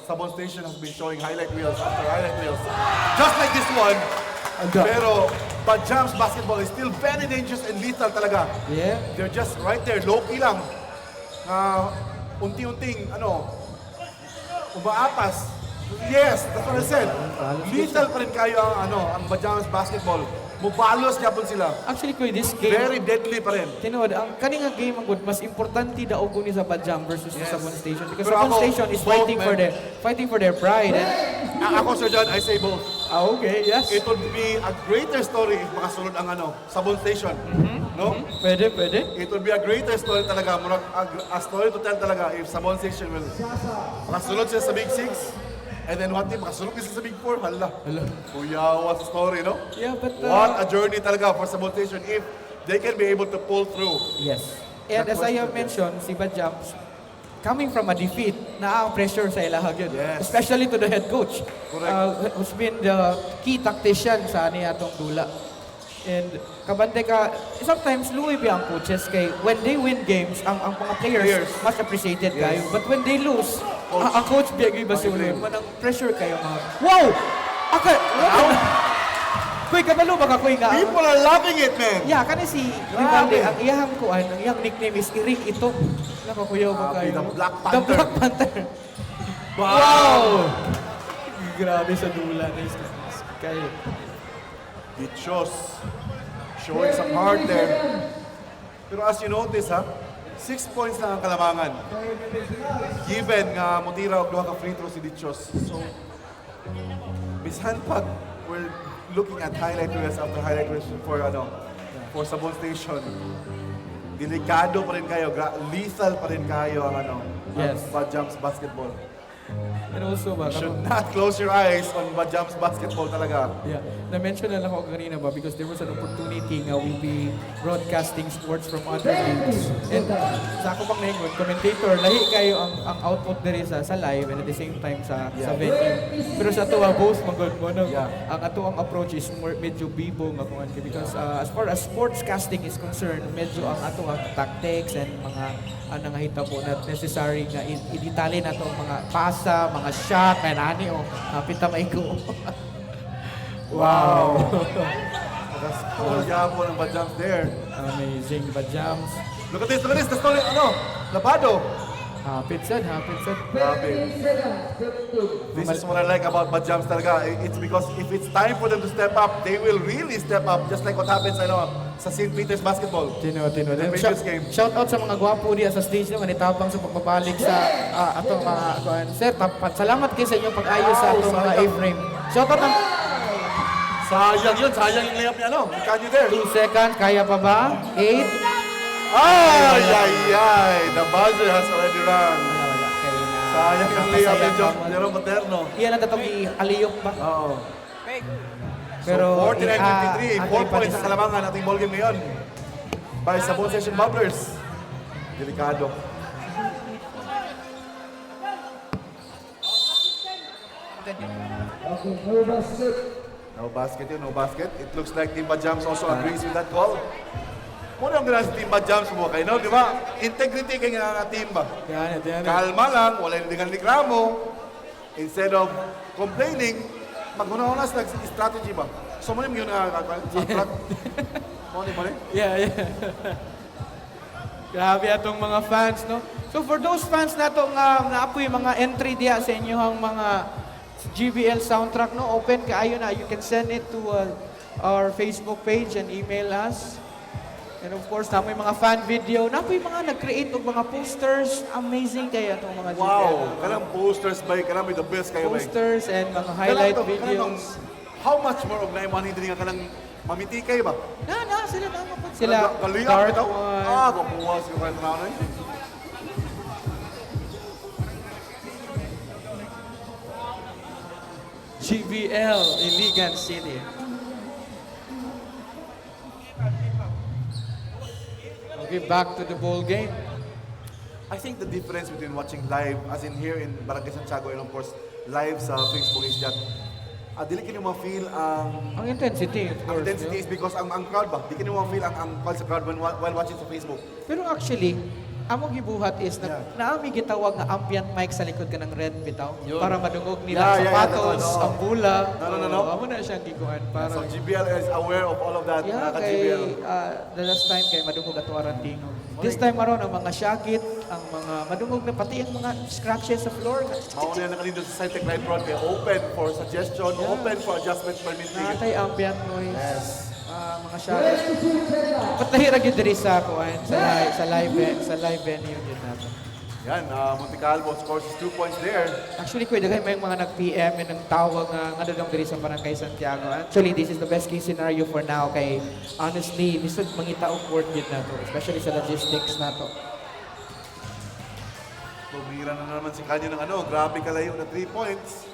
Sabon Station has been showing highlight reels after highlight reels, just like this one, pero Bajams basketball is still very dangerous and lethal talaga. Yeah. They're just right there, low-key lang. Unti-unting, umaapas. Yes, that's what I said. Lethal pa rin kayo ang Bajams basketball. Mubalos niya po sila. Actually, Kuya, this game, Very deadly pa rin. tinuod, ang kaninga game ang good, mas importante daw ni sa Bajam versus sa Sabon Station. Because Pero Sabon ako, Station is both, fighting for their pride. Ako, Sir John, I say both. Okay, yes. It would be a greater story if makasunod ang Sabon Station. No? Pwede. It would be a greater story talaga. A story to tell talaga if Sabon Station will makasunod siya sa Big Six. And then what if makasunod siya sa Big Four? Hala. Kuya, what a story, no? Yeah, but... What a journey talaga for Sabon Station if they can be able to pull through. Yes. And as I have mentioned, si Bajam, coming from a defeat, na ang pressure sa ilahag yun. Yes. Especially to the head coach. Correct. Who's been the key tactician sa atong dula. And kabante ka, sometimes luwi ba ang coaches kay when they win games, ang mga players much appreciated kayo. But when they lose, ang coach biyagi ba sulo? Manang pressure kayo mga, wow! Kuy, kabalo ba ka kuy nga? People are loving it, man. Yeah, kasi si Rivalde, ang iyang kuan, ang iyang nickname is Iring Ito. Nakakuyaw ba kayo? The Black The Panther. Black Panther. Wow! Grabe sa dula na kayo. Dichos. Showing some heart there. Pero as you notice, 6 points lang ang kalamangan. Given nga mutira og duha ka free throw si Dichos. So, bisan pag we're looking at highlight reels after highlight reels for Sabon Station. Delikado pa rin kayo, lethal pa rin kayo ang Yes. Bajams basketball. And also ba, Should not close your eyes on Bajams basketball talaga. yeah, na-mention na lang ako kanina ba because there was an opportunity nga we'll be broadcasting sports from other leagues. And sa ako pang naingon, commentator, lahi kayo ang output diri sa live and at the same time sa venue. Pero sa ato both magod mo no. Ang ato ang approach is more medyo bibo nga kuan because as far as sportscasting is concerned, medyo ang ato ang tactics and mga nangahita po na necessary nga i-detalye na to mga pasa, mga shot, may nani kapit na maiko. Wow! That's cool yapo ng Bajams there. Amazing, Bajams. Look at this, the story, Labado. Hapit sad. Grabe. 15 seconds. 15. This is what I like about Bajams talaga. It's because if it's time for them to step up, they will really step up. Just like what happens sa St. Peter's basketball. Tino. The previous game. Shout out sa mga gwapo diya sa stage naman, itabang sa pagbabalik sa atong mga kuan. Sir, salamat kayo sa inyong pag-ayos sa atong mga A-frame. Shout out ng Sayang yun. Sayang yung layup niya, no? Can you there? 2 seconds, kaya pa ba? 8. Ay! The buzzer has already rung. Wala. Sayang yung layup ni Jerome Paterno. Iyan ang tatong i-aliyok pa. Oo. Pero, So, 49-53, 4 pa points ang kalamangan ating ball game ngayon. By Sabon Session Bubblers. Delikado. Okay, no basket. No basket yun, no basket. It looks like Team Bajams also agrees with that call. Muna ang gano'n sa Team Bajams mo kayo, no? Di ba? Integrity kayo nga team ba? Yan. Kalma lang, wala yung dingang reklamo. Instead of complaining, maghuna-una sa strategy ba? So, muna yung Muna. Yeah. Grabe atong mga fans, no? So for those fans na itong naapoy mga entry diya sa inyong mga GBL soundtrack, no? Open kaayo na. You can send it to our Facebook page and email us. And of course, napoy mga fan video. Napoy mga nag-create og mga posters. Amazing kayo itong mga GBL. Wow! Kanang posters ba? Kanang may the best kayo ba? Posters and mga highlight videos. How much more of na imanin din nga kanang mamiti kayo ba? Sila na po. Sila, Kaliyap Dark bitaw? One. Kapuwas yung kahit na eh. GBL, Iligan City. Okay, back to the ball game. I think the difference between watching live, as in here in Barangay Santiago and of course live sa Facebook is that dili kinyo ma-feel Ang intensity, of ang course. intensity is because ang crowd ba? Di kinyo ma-feel ang call sa crowd while watching sa Facebook. Pero actually, among gibuhat is naami gitawag nga ambient mic sa likod ka ng red bitaw para madungog nila ang sapatos, ang bula. No. Amo na siyang gikuan para So GBL is aware of all of that. yeah, GBL. kay the last time kay madungog ato aran tingog. This time aron ang mga shakit, ang mga madungog na pati ang mga scratches sa floor. Mauna na kanina sa Cytec Live Prod kaya open for suggestion, open for adjustment permitting. Natay ambient noise. Yes. Mga shakit. 22 seconds. Patahir ra gyud diri sa kuan sa live venue gyud nato. Yan, Monte Calvo scores 2 points there. Actually, kuya, dagay may mga nag-PM and nagtawag nga doon diri sa Barangay Santiago. Actually, this is the best case scenario for now kay honestly, lisod mangita og court yun na to, especially sa logistics na to. Tumira na naman si Kanyo ng grabe kalayo na 3 points.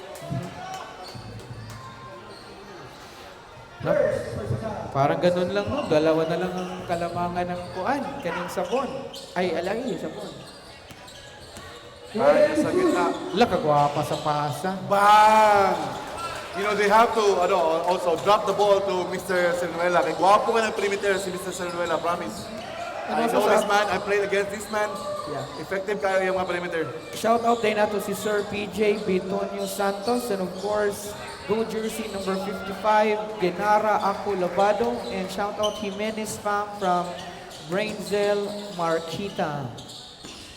Parang ganun lang, no? Dalawa na lang ang kalamangan ng kuan, kaning Sabon. Ay, alay, Sabon. Ay, sa gitna. Wala, kagwapa sa pasa. Bang! You know, they have to also drop the ball to Mr. Cernuela. Kaya gwapo ka ng perimeter si Mr. Cernuela, promise. I know this man, I played against this man. Yeah. Effective kayo yung mga perimeter. Shout out din nato si Sir PJ Bitonio Santos and of course, go jersey number 55, Genara Ako Labado, and shout out Jimenez Fam from Brainzel Marquita.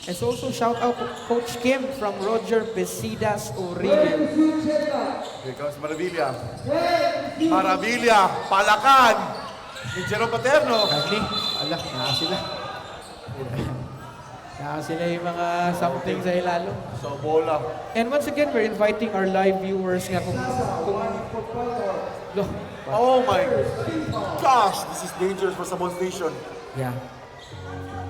And so also shout out to Coach Kim from Roger Besidas Uribe. 22 seconds. Here comes Maravilla. Maravilla, palakan ni Jerome Paterno. Kani, ala, sila. Sila yung mga something sa ilalo. So, bola. And once again, we're inviting our live viewers nga kung Loh, Oh my gosh, this is dangerous for Sabon Station. yeah.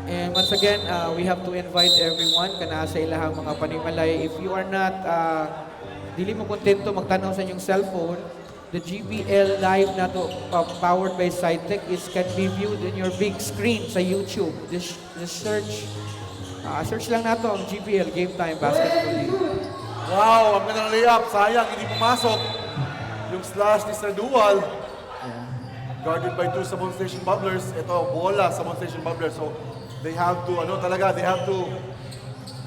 And once again, we have to invite everyone kana sa ilahang mga panimalay. If you are not, dili mo kontento magtanaw sa inyong cellphone, the GBL Live na to, powered by Cytec, can be viewed in your big screen sa YouTube. Just search lang nato ang GBL Game Time Basketball League. Wow, ang ganda ng layup. Sayang, hindi pumasok. Yung slash ni Sir Dual. Guarded by 2 Sabon Station Bubblers. Ito, bola, Sabon Station Bubblers. So, they have to, they have to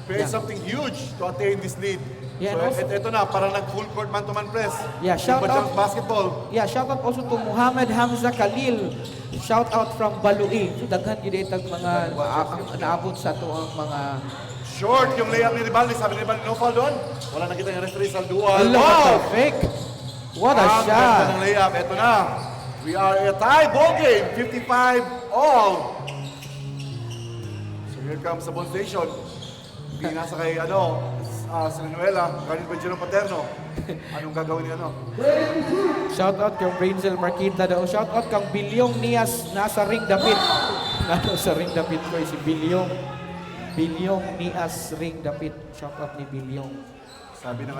create something huge to attain this lead. Yeah, So, and also- ito na, parang nag-full court man-to-man press. Yeah, shout Yung Bajams out- basketball. Yeah, shout out also to Muhammad Hamza Khalil. Shout out from Balui. So, daghan gyud itag mga naabot sa to ang mga Short yung layup ni Rivaldi. Sabi ni Rivaldi, no foul doon. Wala nakita yung referee sa dual. Look at the fake. What a Ang ganda shot. ng layup. Ito na. We are a tie ball game. 55 all. So here comes the ball station. Pinasa kay Sinanuela. Galing ba Jerome Paterno? Anong gagawin ni Shout out kang Brinzel Marquita daw. Shout out kang Bilyong Nias nasa ring dapit. Nasa ring dapit ko si Bilyong. Bilyong Nias ring dapit. Shout out ni Bilyong. Sabi ng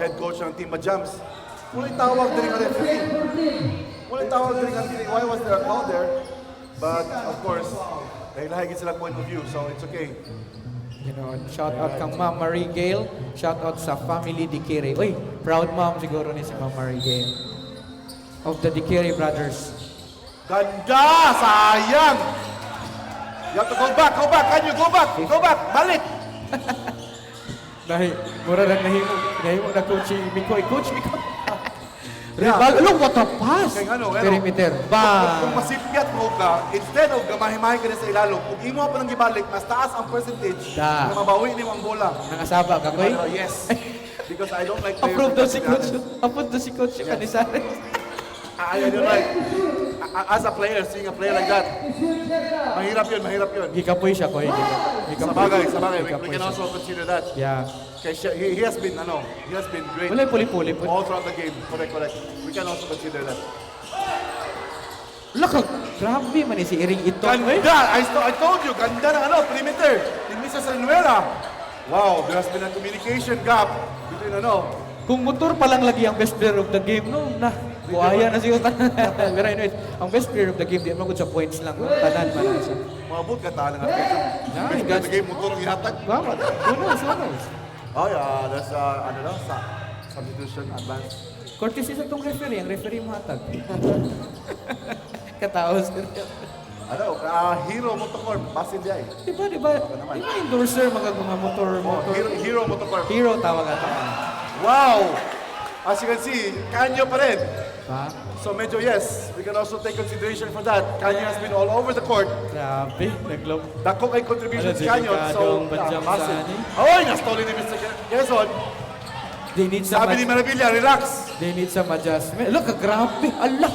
head coach ng Team Bajams. Walang tawag din ang referee. Walang tawag din ang referee. Why was there a call there? But of course, dahil lahigit sila point of view, so it's okay. You know, shout out kang Ma'am Marie Gale. Shout out sa family Dikere. Uy, proud mom siguro ni si Ma'am Marie Gale. Of the Dikere brothers. Ganda! Sayang! You have to go back! Go back! Can you go back? Go back! Balik! Dahil, mura lang nahimo na Coach Mikoy. Coach Mikoy. Rival, look what a pass! Kaya Perimeter. Kung Bang! masipyat mo ka, instead of gamahimahin ka na sa ilalong, kung imo pa nang gibalik, mas taas ang percentage Da. na mabawi ni ang bola. Nangasaba ka, Koy? Yes. Because I don't like players Approve daw like si that. Coach. Approve daw si Coach Canizares. I don't like. As a player, seeing a player like that, mahirap yun. Gikapoy siya, Koy. Sabagay. We Gikapoy can siya. also consider that. Yeah. Kaya he has been great Wala puli-puli. all throughout the game. Correct. We can also consider that. Look, grabe man si Iring ito. Ganda! I told you, ganda ng perimeter. Ni Mrs. Renuera. Wow, there has been a communication gap between Kung motor pa lang lagi ang best player of the game, no, buhaya na siguro. Pero anyways, ang best player of the game, di mo sa points lang. Tanan man na siya. Mabot ka tayo ng attention. Yeah, Best player of the game, motor ang ihatag. Gama, who knows? Oh yeah, there's substitution advance. Courtesy sa itong referee, ang referee matag. Kataos. Hero Motocorp, Basin Diay. Diba? Di ba endorser mga motor? Hero Motocorp. Hero tawag ata. Wow! As you can see, Kanyo pa rin. Ha? So medyo yes, we can also take consideration for that. Kanyo has been all over the court. Grabe, naglob. Dako kay contribution si Kanyo. Delikadong Bajam sa ani. Oy, nastoli ni Mr. Quezon. They need some, Sabi ni Maravilla, relax. they need some adjustment. Look, grabe. Allah!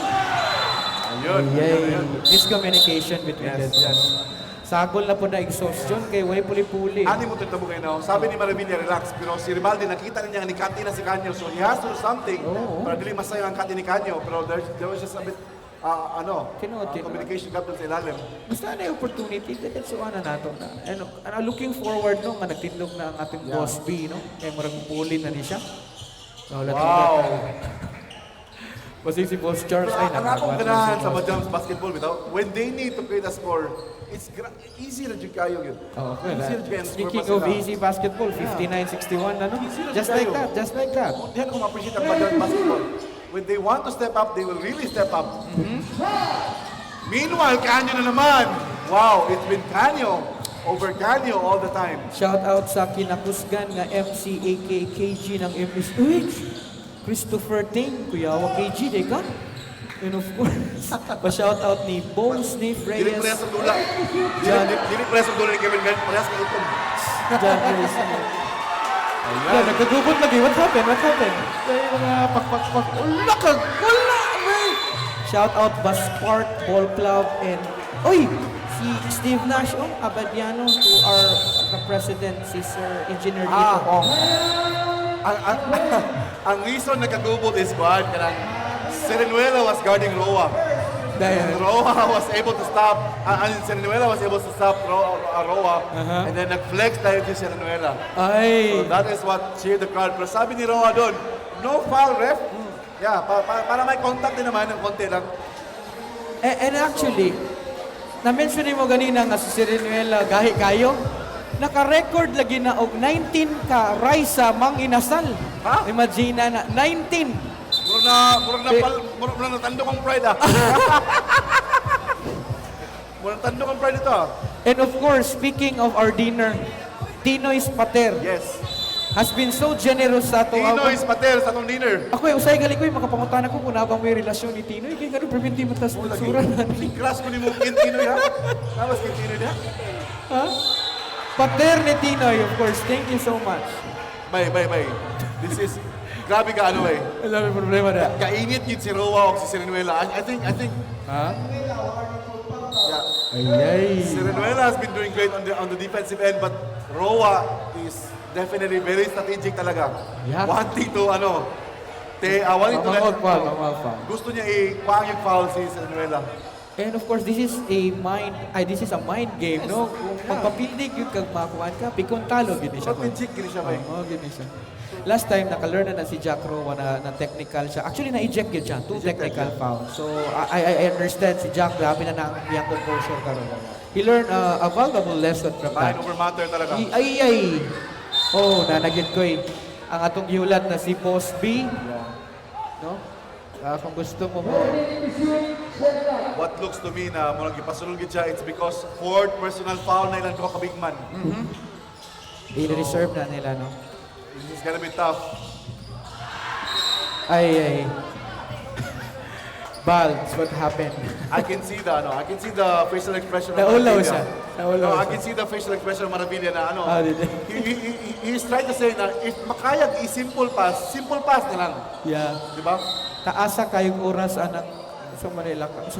Ayun. Yay! Miscommunication between the two. Yes. Sagol na po na exhaustion kay way puli-puli. Ani mo tagtabo kayo na. Sabi ni Maravilla, relax. Pero si Rivaldi, nakita niya ni Kati na si Kanyo. So he has to do something para dili masaya ang Kati ni Kanyo. Pero there was just a bit, communication gap dun sa ilalim. Basta na yung opportunity, so ano nato na. Looking forward no, nga nagtindog na ang ating boss B, no? Kaya marang pulin na ni siya. Wow! Kasi si Boss Charles ay Ang akong nakakawat ganahan na si sa Boss. Bajams basketball, when they need to create a score, it's easy na dyan kayo yun. Oh, well, Easy na dyan. speaking of easy basketball, 59-61 ano? Just like that. Diyan kung appreciate ang Bajams basketball. When they want to step up, they will really step up. Meanwhile, Kanyo na naman. Wow, it's been Kanyo over Kanyo all the time. Shout out sa kinakusgan nga MC aka KG ng MSH. Christopher Ting, Kuya Awa KG, di ka? And of course, pa-shout out ni Bones, ni Dili Reyes, press ang dula. Dili press ang dula ni Kevin Garnett. Parehas ka itong. John Reyes. Yeah, nagkagubot lagi. What happened? Kaya mga pak. Wala, man! Shout out Baspart Ball Club and... Oy! Si Steve Nash, Abadiano, to our president, si Sir Engineer Lito. Ang reason nagkagubot is what? Serenuela was guarding Roa. And Roa was able to stop, Serenuela was able to stop Roa. And then nag-flex tayo si Serenuela. Ay! So that is what cheered the crowd. Pero sabi ni Roa doon, no foul, ref. Yeah, para may contact din naman ng konti lang. And actually, na-mention mo ganina nga si Serenuela gahi kayo, naka-record lagi na og 19 ka Raisa mang inasal. Ha? Imagine na 19. Murag na tandok ang pride Murag tandok ang pride ito And of course, speaking of our dinner, Tinoy Pater Yes. has been so generous sa ato. Tinoy Pater sa atong dinner. Ako usay gali ko makapangutan ako kung nabang may relasyon ni Tinoy kay ganun preventi mo tas sura na. Class ko ni mo Tinoy ha? Tapos kay Tinoy ha? Ha? Paternity Noy, of course. Thank you so much. Bay. This is, grabe ka ano eh. Wala may problema na. Kainit yun si Roa o si Sirenuela. I think, Ha? yeah. Ay. Sirenuela has been doing great on the defensive end, but Roa is definitely very strategic talaga. Yeah. Wanting to, wanting to Mamawag pa. gusto niya i-pang yung foul si Sirenuela. And of course, this is a mind game, no? Kung magpapildig yung kag makuhaan ka, pikon talo, gini siya. Strategic, gini siya ba eh. Oo, gini siya. Last time, nakalearn na si Jack Roa na technical siya. Actually, na-eject yun siya. 2 technical fouls. So, I understand si Jack, grabe na ang iyang composure karon. He learned a valuable lesson from Mind that. over matter talaga. Ay! Oh, nanagid ko eh. Ang atong giulat na si Boss B. No? Kung gusto mo What looks to me na mo ipasulong gid siya, it's because fourth personal foul na ilang ka big man. i-reserve na nila, no? This is gonna be tough. Ay. Bal, that's what happened. I can see the facial expression of Naulaw Maravilla. siya. No, I can see the facial expression of Maravilla na he's trying to say na if makayag simple pass na lang. Yeah. Di ba? Taasa kayong oras anang sa Manila ka.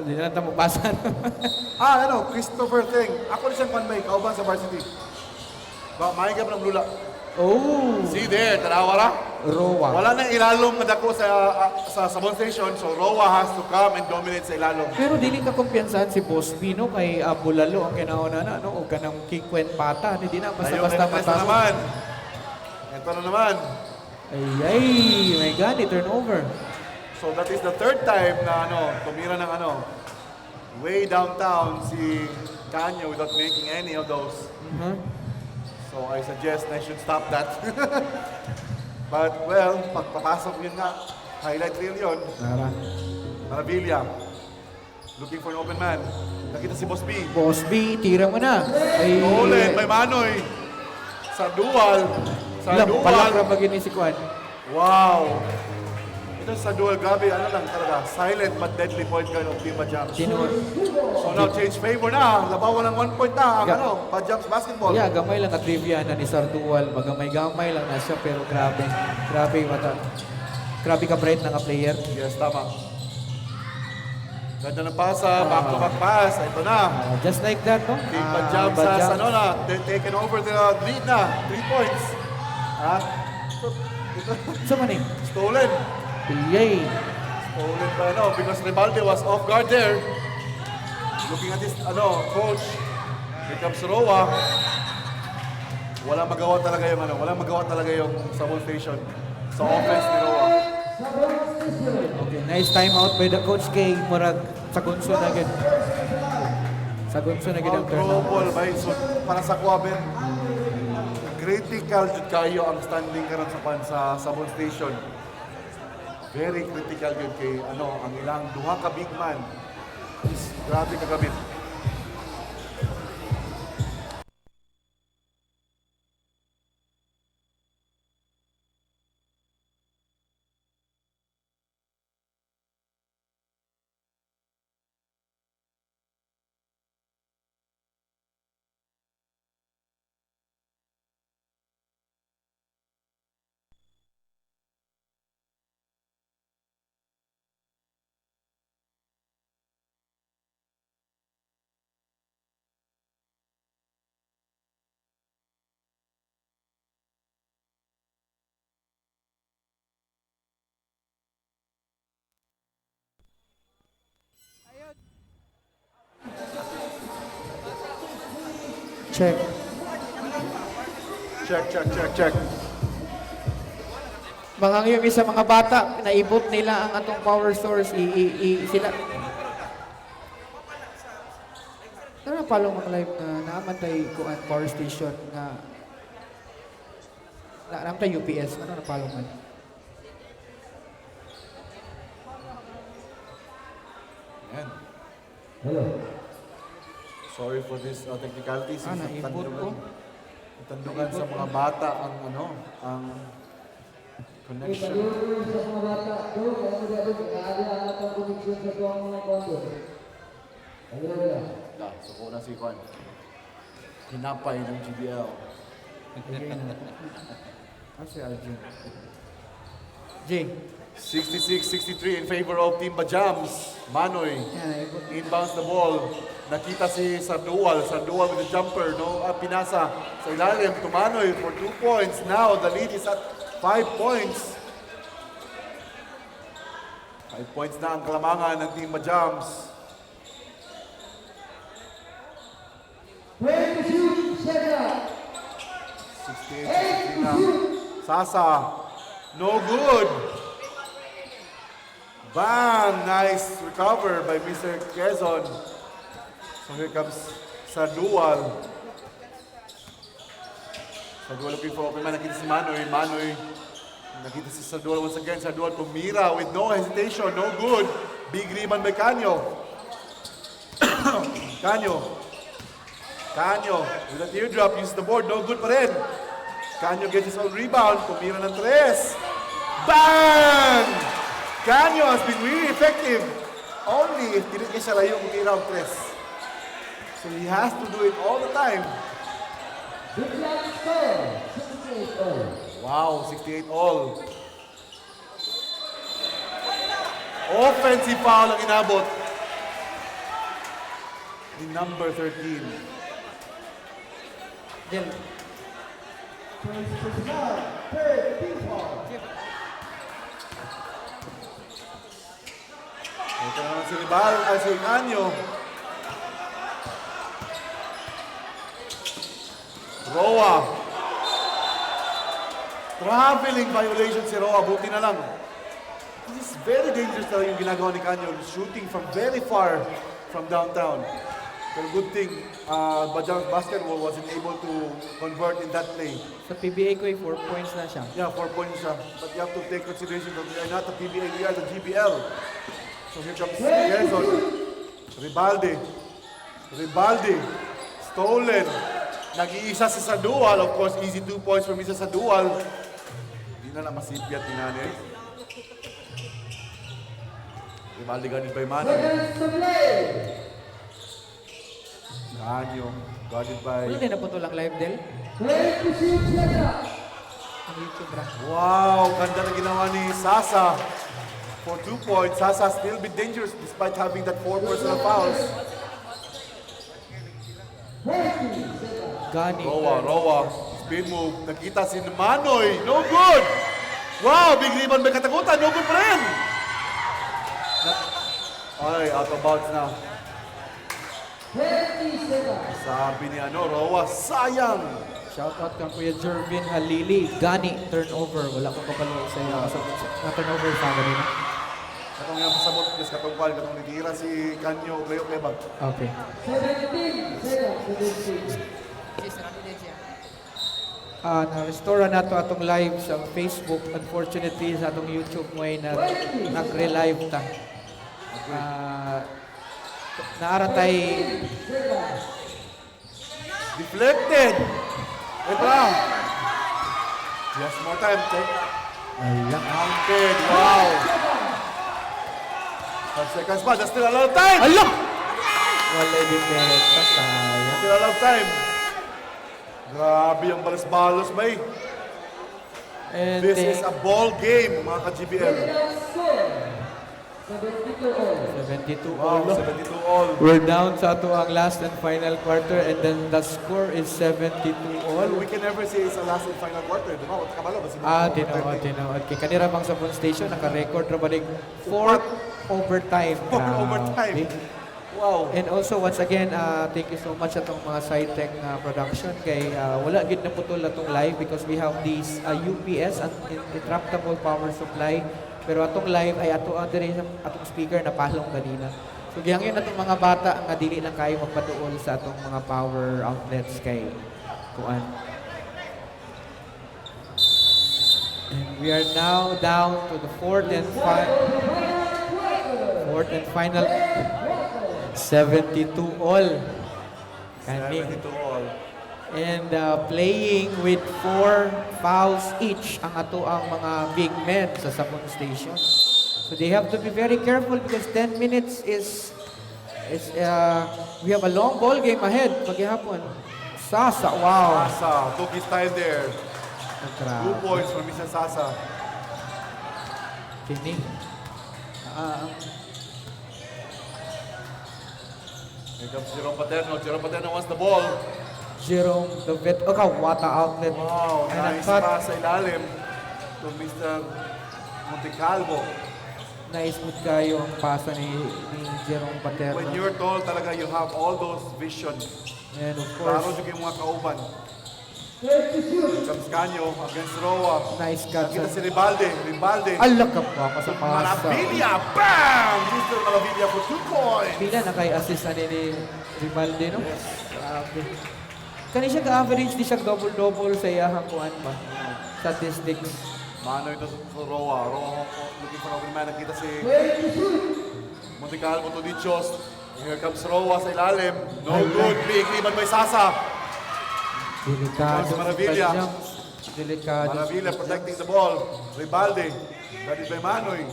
Hindi na natin magbasa. Christopher Thing. Ako rin siyang convey, kauban sa varsity. Mahiga pa ng lula. Oh, See there, tarawara? Roa. Wala nang ilalom na dako sa Sabon Station, so Roa has to come and dominate sa ilalom. Pero dili ka kumpiyansahan si Boss Pino kay Bulalo ang kinauna na, no? O kanang Kikwen Pata. Hindi na basta-basta Ito matapos. naman. Ito na naman. Ay, my God, turnover. So that is the third time na tumira ng way downtown si Kanya without making any of those. So I suggest I should stop that. But well, pagpapasok yun nga, highlight reel yun. Maravilla, looking for an open man. Nakita si Boss B. Boss B, tira mo na. Ay, Ulit, may Manoy. Sa dual. palakra magini si Kwan. Wow. Ito sa dual, grabe, lang talaga. Silent but deadly point guard of Team Bajams. So now change favor na. Labaw ng 1 point na ang Bajams basketball. Yeah, gamay lang na trivia na ni Sardual. Magamay lang na siya, pero grabe. Grabe mata. Grabe ka bright na nga player. Yes, tama. Ganda ng pasa, back-to-back pass. Ito na. Just like that, no? Team Bajams has taken over the lead na. 3 points. So maning. Stolen. Yay. Stolen by because Ribalde was off guard there. Looking at this, coach. Here comes Roa. Walang magawa talaga yung Sabon Station sa offense ni Roa. Okay, nice timeout by the coach kay Murag. Sagunso na gid. Sagunso na gid ang turnover. Trouble by so para sa Kuwaben. Critical jud kayo ang standing karon sa Sabon Station. Very critical yun kay ang ilang duha ka big man. Grabe kagabit. Check. Check. Mga yung isa mga bata, naibot nila ang atong power source. Sila. Tara palong mga live na naamantay ko ang power station na naamantay UPS. Ano na palong man? Ayan. Hello. Sorry for this technicalities. Naipot ko. Tandugan sa mga bata ang connection. Sa mga bata, kaya nag-aaral ang connection sa tuwang mga kondo. Ayun. Suko na si Juan. Hinapay ng GBL. Si Arjun. Jay. 66-63 in favor of Team Bajams. Manoy inbounds the ball. Nakita si Sardual. Sardual with the jumper. No, pinasa sa ilalim to Manoy for 2 points. Now the lead is at 5 points. 5 points na ang kalamangan ng Team Bajams. 22 seconds. 68-63 na. Sasa. No good. Bang! Nice recover by Mr. Quezon. So here comes Sardual. Sardual looking for open man. Nakita si Manoy. Manoy. Nakita si Sardual once again. Sardual tumira with no hesitation. No good. Big rebound by Canyo. Canyo with a teardrop. Uses the board. No good pa rin. Canyo gets his own rebound. Tumira ng 3. Bang! Canyo has been really effective. Only if didn't siya layo kumira ang 3. So he has to do it all the time. Big line score. 68 all. Wow, 68 all. Offensive foul ang inabot ni number 13. Then, First personal. Third team foul. Ito naman si Ribal, si Canyo. Roa. Traveling violation si Roa, buti na lang. This is very dangerous talaga yung ginagawa ni Canyo. Shooting from very far from downtown. Pero good thing, Bajams Basketball wasn't able to convert in that play. sa PBA ko 4 points na siya. Yeah, 4 points siya. But you have to take consideration that we are not the PBA, we are the GBL. So here comes Gerson. Ribaldi. Stolen. Nag-iisa si Sadual. Of course, easy 2 points for Mr. Sadual. Hindi na lang masipyat ni Nanay. Ribaldi ganit by Manoy. Seconds to play. Ganyo. Guarded by... Wala na po ito lang live, Del. 26 seconds. Ang YouTube ra. Wow, ganda na ginawa ni Sasa. For 2 points, Sasa still be dangerous despite having that 4 personal fouls. 20 seconds. Gani. Roa. Speed move. Nakita si Manoy. No good! Wow, big rebound by Katakutan. No good pa rin! Ay, out of bounds na. 20 seconds. Sabi ni Roa, sayang! Shoutout kang Kuya Jervin Halili. Gani, turnover. Wala ko kapalo sa iyo. Na turnover sa kanina. Katong yung pasabot, plus katong kwal, katong nitira si Kanyo, Cleo Clebag. Okay. 17 seconds. 17. Na-restore na to atong live sa Facebook. Unfortunately, sa atong YouTube mo ay nag-relive ta. Naaratay Deflected! Ito lang. Just more time. Counted. Wow! 5 seconds pa. That's still a lot of time! Ala! Wala din beta, sayang. Still a lot of time. Grabe yung balas-balos, bay. And This is a ball game, mga ka-GBL. Score. 72 all. 72 Wow, all. 72 all. We're down sa ato ang last and final quarter and then the score is 72 Well, all. we can never say it's a last and final quarter. Di ba? Wala kabalo. Tinaw. Kay kanira bang sa Bone Station, naka-record na ba ning 4th overtime. Fourth overtime. Wow. And also, once again, thank you so much atong mga SciTech production kay wala gid na putol atong live because we have these UPS at interruptible power supply. Pero atong live ay atong speaker na palong kanina. So gihangin atong mga bata nga dili lang kayo magpatuol sa atong mga power outlets kay kuan. And we are now down to the fourth and final 72 all. Kani. 72 all. And playing with 4 fouls each ang ato ang mga big men sa Sabon Station. So they have to be very careful because 10 minutes is we have a long ball game ahead paghihapon. Sasa, wow. Sasa took his time there. 2 Grabe. points for Mr. Sasa. Kini. Here comes Jerome Paterno. Jerome Paterno wants the ball. Jerome, the vet. Okay, what a outlet. Wow, And a nice cut. pass sa ilalim to Mr. Montecalvo. Nice good kayo ang pasa ni Jerome Paterno. When you're tall talaga, you have all those visions. And of Klaro course, yung mga kauban. Here comes Canyo against Roa. nice cut. Nakita si Ribalde. Ribalde. Alak ka pa sa pasa. Maravilla. Bam! Mr. Maravilla for 2 points. Pila na kay assist ni Rivalde, no? Grabe. Kani siya ka-average, di siya double-double sa iyahang kuhan pa. Statistics. Mano ito sa Roa. Roa looking for open man. Nakita si Montecalvo to Dichos. Here comes Roa sa ilalim. No good. Big liban by Sasa. Delikado. Maravilla. Jumps. Delikado. Maravilla protecting the ball. Ribalde. That is by Manoy.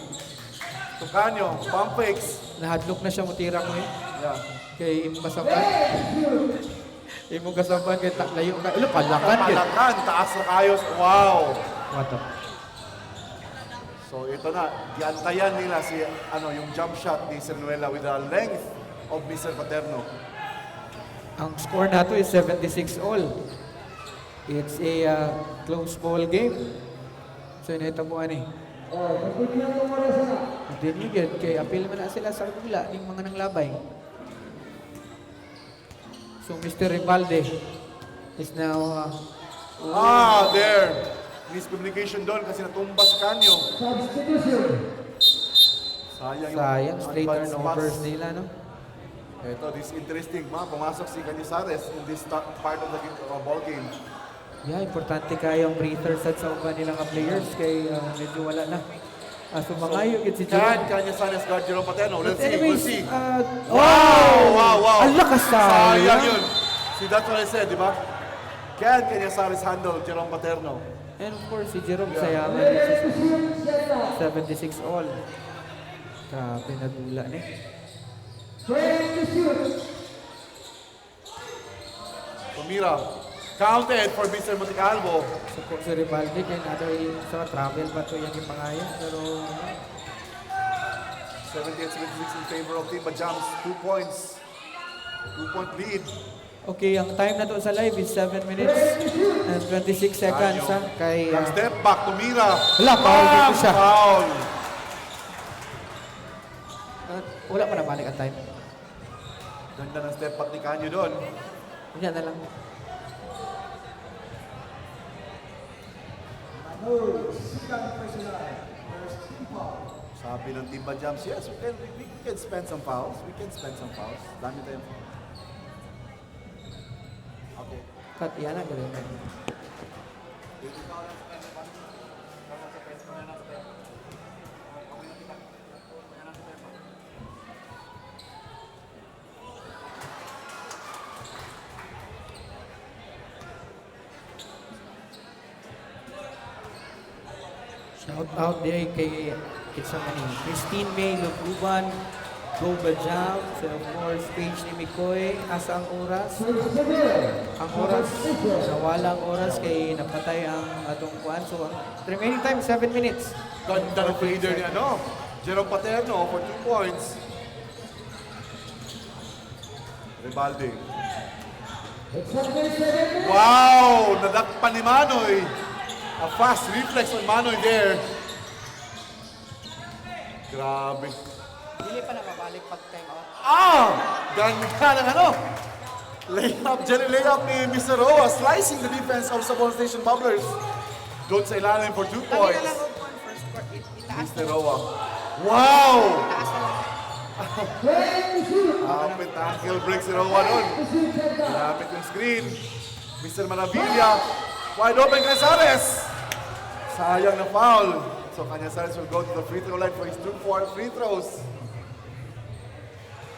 Tucanyo. Pump fakes. Nahadlok na siya mutira mo eh. Yeah. Kay Imong Kasaban. Imong Kasaban kay layo ka. Ilo, palakan yun. Palakan. Taas na kayos. Wow. What the? So ito na. Diantayan nila si yung jump shot ni Cernuela with the length of Mr. Paterno. Ang score nato is 76 all. It's a close ball game. So ito po ani. Hindi nyo yun. Kaya appeal mo na sila sa gula ng mga nanglabay. So Mr. Rivalde is now There. Miscommunication doon kasi natumba si Canyo. Sayang yung sayang. Straight advance turnovers pass. nila, no? Ito, this is interesting. Pumasok si Cañizares in this part of the ball game. Yeah, importante kayong breathers at sa uban nilang players kay medyo wala na. So mangayo gid si Can Jerome. Cañizares guard Jerome Paterno? But Let's see, we'll see. Wow! Ang lakas Sayang yun. See, that's what I said, di ba? Can Cañizares handle Jerome Paterno? And of course, si Jerome sayangan din sa 76 all. Grabe na dula ni. Tumira. Counted for Mr. Montecalvo. So po si Rivalde kay nato sa travel pa to yung pangayon pero 78-76 in favor of Team Bajams. 2 points. 2-point lead. okay, ang time na to sa live is 7 minutes and 26 seconds ha, kay Ang step back, Tumira. Wala, foul dito siya. Foul. wala pa na balik ang time. Ganda ng step back ni Canyo doon. Yan na lang. Sabi ng Team Bajams, yes, we can spend some fouls. We can spend some fouls. Dami tayong okay. Cut, yan ang galing. Shout out there kay Christine May Luguban, Go Bajams, and of course, page ni Mikoy. Asa ang oras? Ang oras, nawala ang oras kay napatay ang atong kuan. So, ang remaining time, 7 minutes. Ganda ng leader ni Jerome Paterno for 2 points. Ribalde. Wow! Nadakpan ni Manoy. A fast reflex on Manoy there. Grabe. Hindi pa na mabalik pag time out. Ganda ng layup ni Mr. Roa, slicing the defense of Sabon Station Bubblers. Doon sa ilalim for 2 points. Mr. Roa. Wow! Kapit ankle break si Roa doon. Malapit yung screen. Mr. Maravilla. Wide open Cañizares. Sayang na foul. So Cañizares will go to the free throw line for his 2 free throws.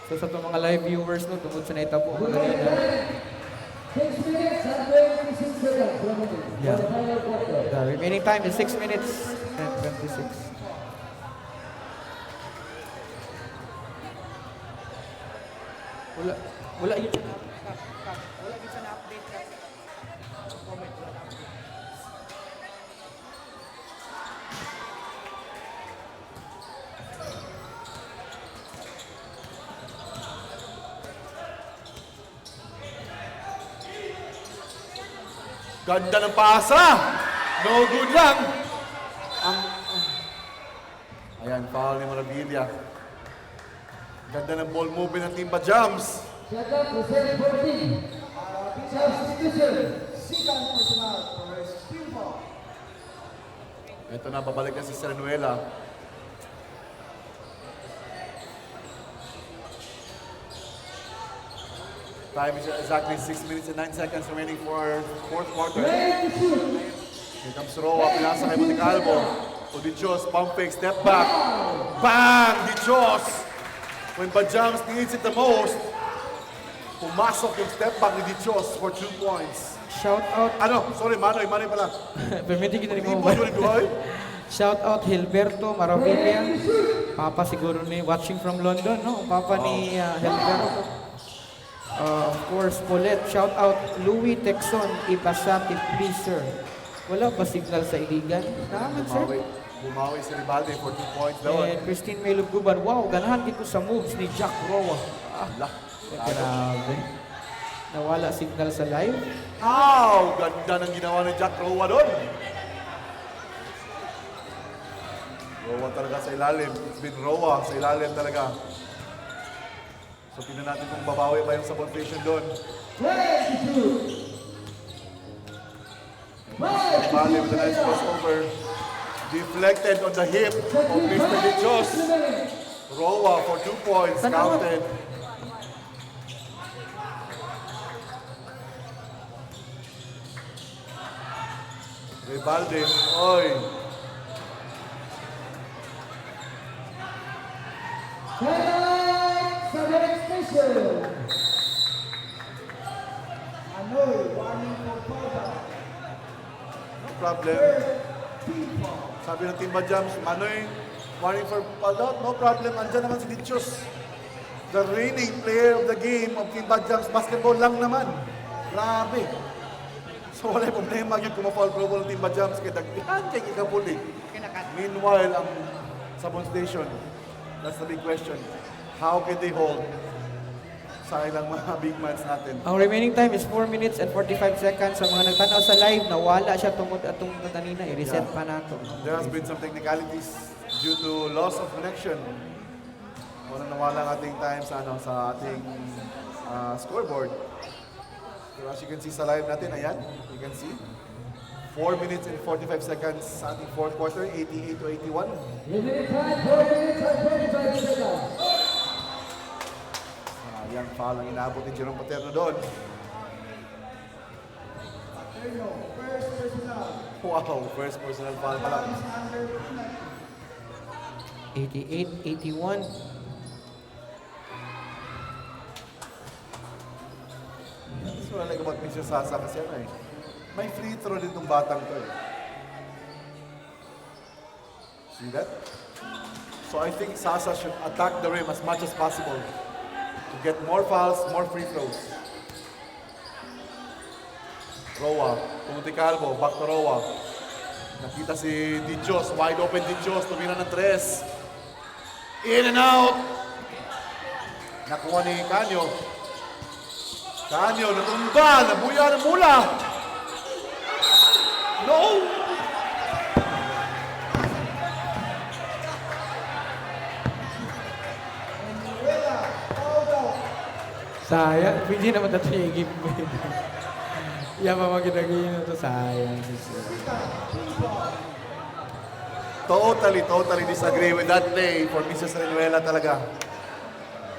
So sa itong mga live viewers no, tungkol sa naitabo ko kanina. 6 minutes and 26 seconds. Yeah. The remaining time is 6 minutes and 26. Wala yun siya na-update. Wala yun siya na-update. Ganda ng pasa! No good lang! Ayan, foul ni Maravilla. Ganda ng ball movement ng Team Bajams. Shut up, reserve 14. Substitution. Second personal for Spilball. Ito na, babalik na si Serenuela. Time is exactly 6 minutes and 9 seconds remaining for fourth quarter. Ready to shoot. Here comes Roa, pinasa kay Monticalvo. To Dichos, pump fake, step back. Bang! Dichos! When Bajams needs it the most, pumasok yung step back ni Dichos for 2 points. Shout out, Ano? Sorry, Manoy pala. permitting kita rin Hindi mo mo ba? yun, Duhoy? Shout out Hilberto Maravilla. Papa siguro ni watching from London, no? Papa ni Hilberto. Of course, Paulette. Shout out Louis Texon Ipasati, please sir. Wala ba signal sa iligan? Naman sir. Bumawi si Ribalde for 2 points doon. And Christine May Lugguban. Wow, ganahan dito sa moves ni Jack Roa. Lah. Grabe. Nawala signal sa live. Ow! Ganda ng ginawa ni Jack Roa doon. Roa talaga sa ilalim. It's been Roa sa ilalim talaga. So tingnan natin kung babawi pa yung substitution doon. Ready to shoot. Bali with a nice crossover. Deflected on the hip of Mr. Dichos. Roa for 2 points. Counted. Ribalde. Oy. Highlight sa the next station. Anoy, warning for foul. No problem. Sabi ng Team Bajams, Manoy, warning for foul out. No problem. Andyan naman si Dichos. The reigning player of the game of Team Bajams basketball lang naman. Grabe. So wala yung problema yun kung ma-foul pro ball ng Team Bajams kaya dagdagan kay Ikabuli. Meanwhile, ang Sabon Station, that's the big question. How can they hold sa ilang mga big mans natin? Ang remaining time is 4 minutes and 45 seconds. Sa mga nagtanaw sa live, nawala siya tungkol atong kanina. I-reset pa nato. There has been some technicalities due to loss of connection. Wala nawala ang ating time sa, sa ating scoreboard. So as you can see sa live natin, ayan, you can see. 4 minutes and 45 seconds sa ating fourth quarter, 88 to 81. Limited time, 4 minutes and 25 seconds. Ayan, foul ang inaabot ni Jerome Paterno doon. Paterno, first personal. Wow, first personal foul pa lang. 88-81. That's what I like about Mr. Sasa kasi ano eh. May free throw din itong batang to eh. See that? So I think Sasa should attack the rim as much as possible to get more fouls, more free throws. Roa, Pumunti Calvo, back to Roa. Nakita si Dichos, wide open Dichos, tumira ng 3. In and out! Nakuha ni Canyo. Canyo, natumba, nabuya ng mula. No! Sayang. Hindi naman ito yung game mo. Yan pa magkinagin ito. Sayang. Totally disagree with that play for Mrs. Renuela talaga.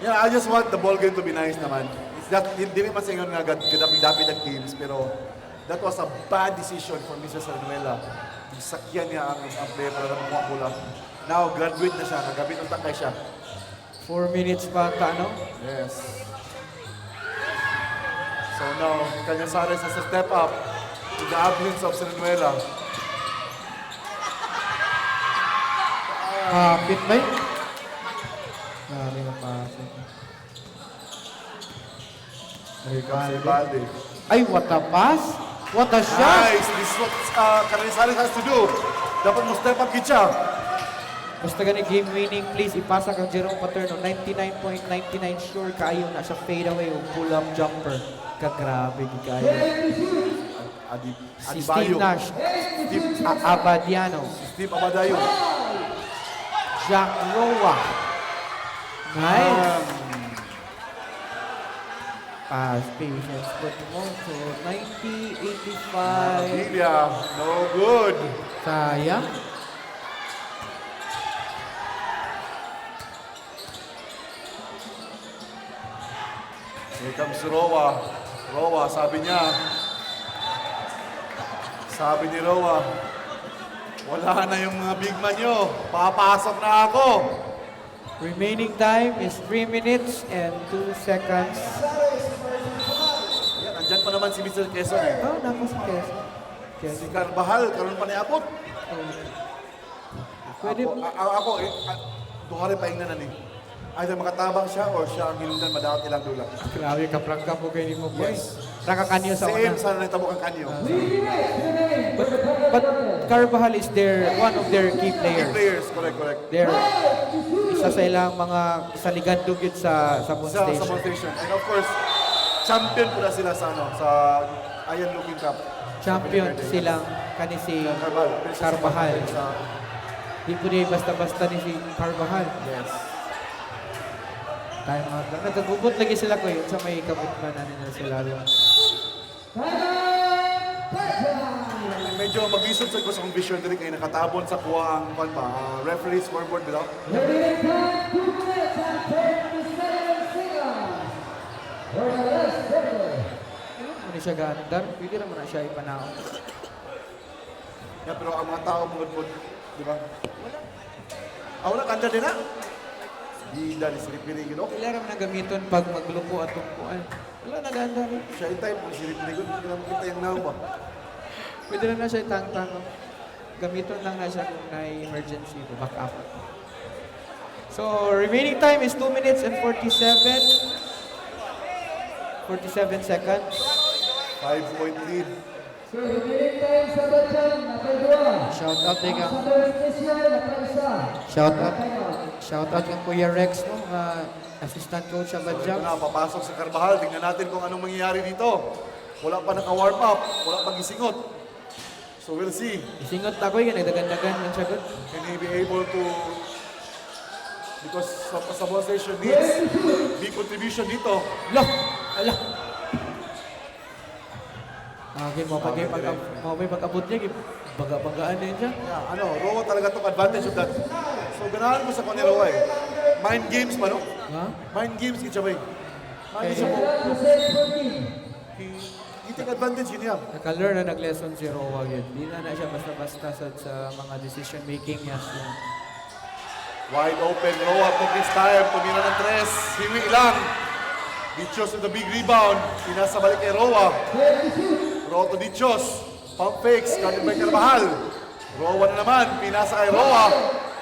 Yeah, I just want the ball game to be nice naman. It's that, hindi naman sa inyo nga gadapi-dapi ng teams, pero that was a bad decision for Mrs. Renuela. Sakyan niya ang player para makuha bola. Now, graduate na siya. Nagabit ng tangkay siya. 4 minutes pa ata, no? Yes. So now, Cañazares has to step up to the absence of Renuela. Pit ba yun? Grabe na pasok. Here comes Ribalde. Ay, what a pass! What a shot! Nice! This is what Cañazares has to do. Dapat mo step up kitsa. Basta gani game winning, please ipasa kang Jerome Paterno. 99.99 sure kayo na siya fade away o pull up jumper. Kagrabe, di kayo. Si Steve Adibayo. Nash. Abadiano. Steve Abadayo. Jack Roa. Nice. Pass, patience, but more to 90, 85. Villa, no good. Sayang. Here comes Roa. Roa, sabi niya. Sabi ni Roa, wala na yung mga big man nyo. Papasok na ako. Remaining time is 3 minutes and 2 seconds. Yan, andyan pa naman si Mr. Quezon eh. Oh, naku si Quezon. Si Quezon. Carvajal, karoon pa niabot. Pwede po. Ako, duhari pa ingnan na ni. Either makatabang siya or siya ang hinundan madaot ilang dula. Grabe, kaprangka po kayo ni mo, boy. Yes. Nakakanyo sa Same una. sana nitabo kang kanyo. But Carvajal is one of their key Key players. players, correct. They're isa sa ilang mga kasaligan dugit sa Sabon Sa Station. Sabon Station. And of course, champion po na sila sa Ayan Looking Cup. Champion silang kani si Carvajal. Di po rin basta-basta ni si Carvajal. Yes. Time out lang. Nagkagubot lagi sila ko yun sa may kabutman na nila sila rin. Medyo mag-isod sa ko sa kong vision diri kay nakatabon sa kuha ang referee scoreboard bitaw. Ano siya gaandar? Pwede naman na siya ipanahon. Yeah, pero ang mga tao mungod di ba? Wala kanda din na. Gila ni Sirip Pinigin. Okay. Kailangan naman na gamiton pag maglupo at tungkuan. Wala na gaandar. Siya yung type ni Sirip Pinigin. Hindi naman kita yung naw ba? Pwede na na siya itang-tang. Gamiton lang na siya kung na-emergency to back up. So, remaining time is 2 minutes and 47 seconds. 5-point lead. So, remaining time sa Bajam, nakadua. Shout out din ka. Sa third station, nakaisa. Shout out ng Kuya Rex, no? Assistant coach sa So, ito Badjam. na, papasok si Carvajal. Tingnan natin kung anong mangyayari dito. Wala pa naka-warm up. Wala pa gisingot. So we'll see. Isingot ako yun, nagdagan-dagan man siya good. Can he be able to... Because Sabon Station needs big contribution dito. Ala! Ala! Okay, mo pag-abot niya, baga-bagaan din siya. Yeah, Roa talaga took advantage of that. So ganahan ko sa kanya Roa eh. Mind games man, no? Ha? Mind games kitsa ba eh. Mind siya mo. He take advantage yun yan. Naka-learn na nag-lesson si Roa yun. Di na siya basta-basta sa mga decision making niya. Wide open, Roa took his time. Tumira ng tres. Hiwi lang. Dichos with the big rebound. Pinasa balik kay Roa. Roa to Dichos. Pump fakes. Carded by Carvajal. Roa na naman. Pinasa kay Roa.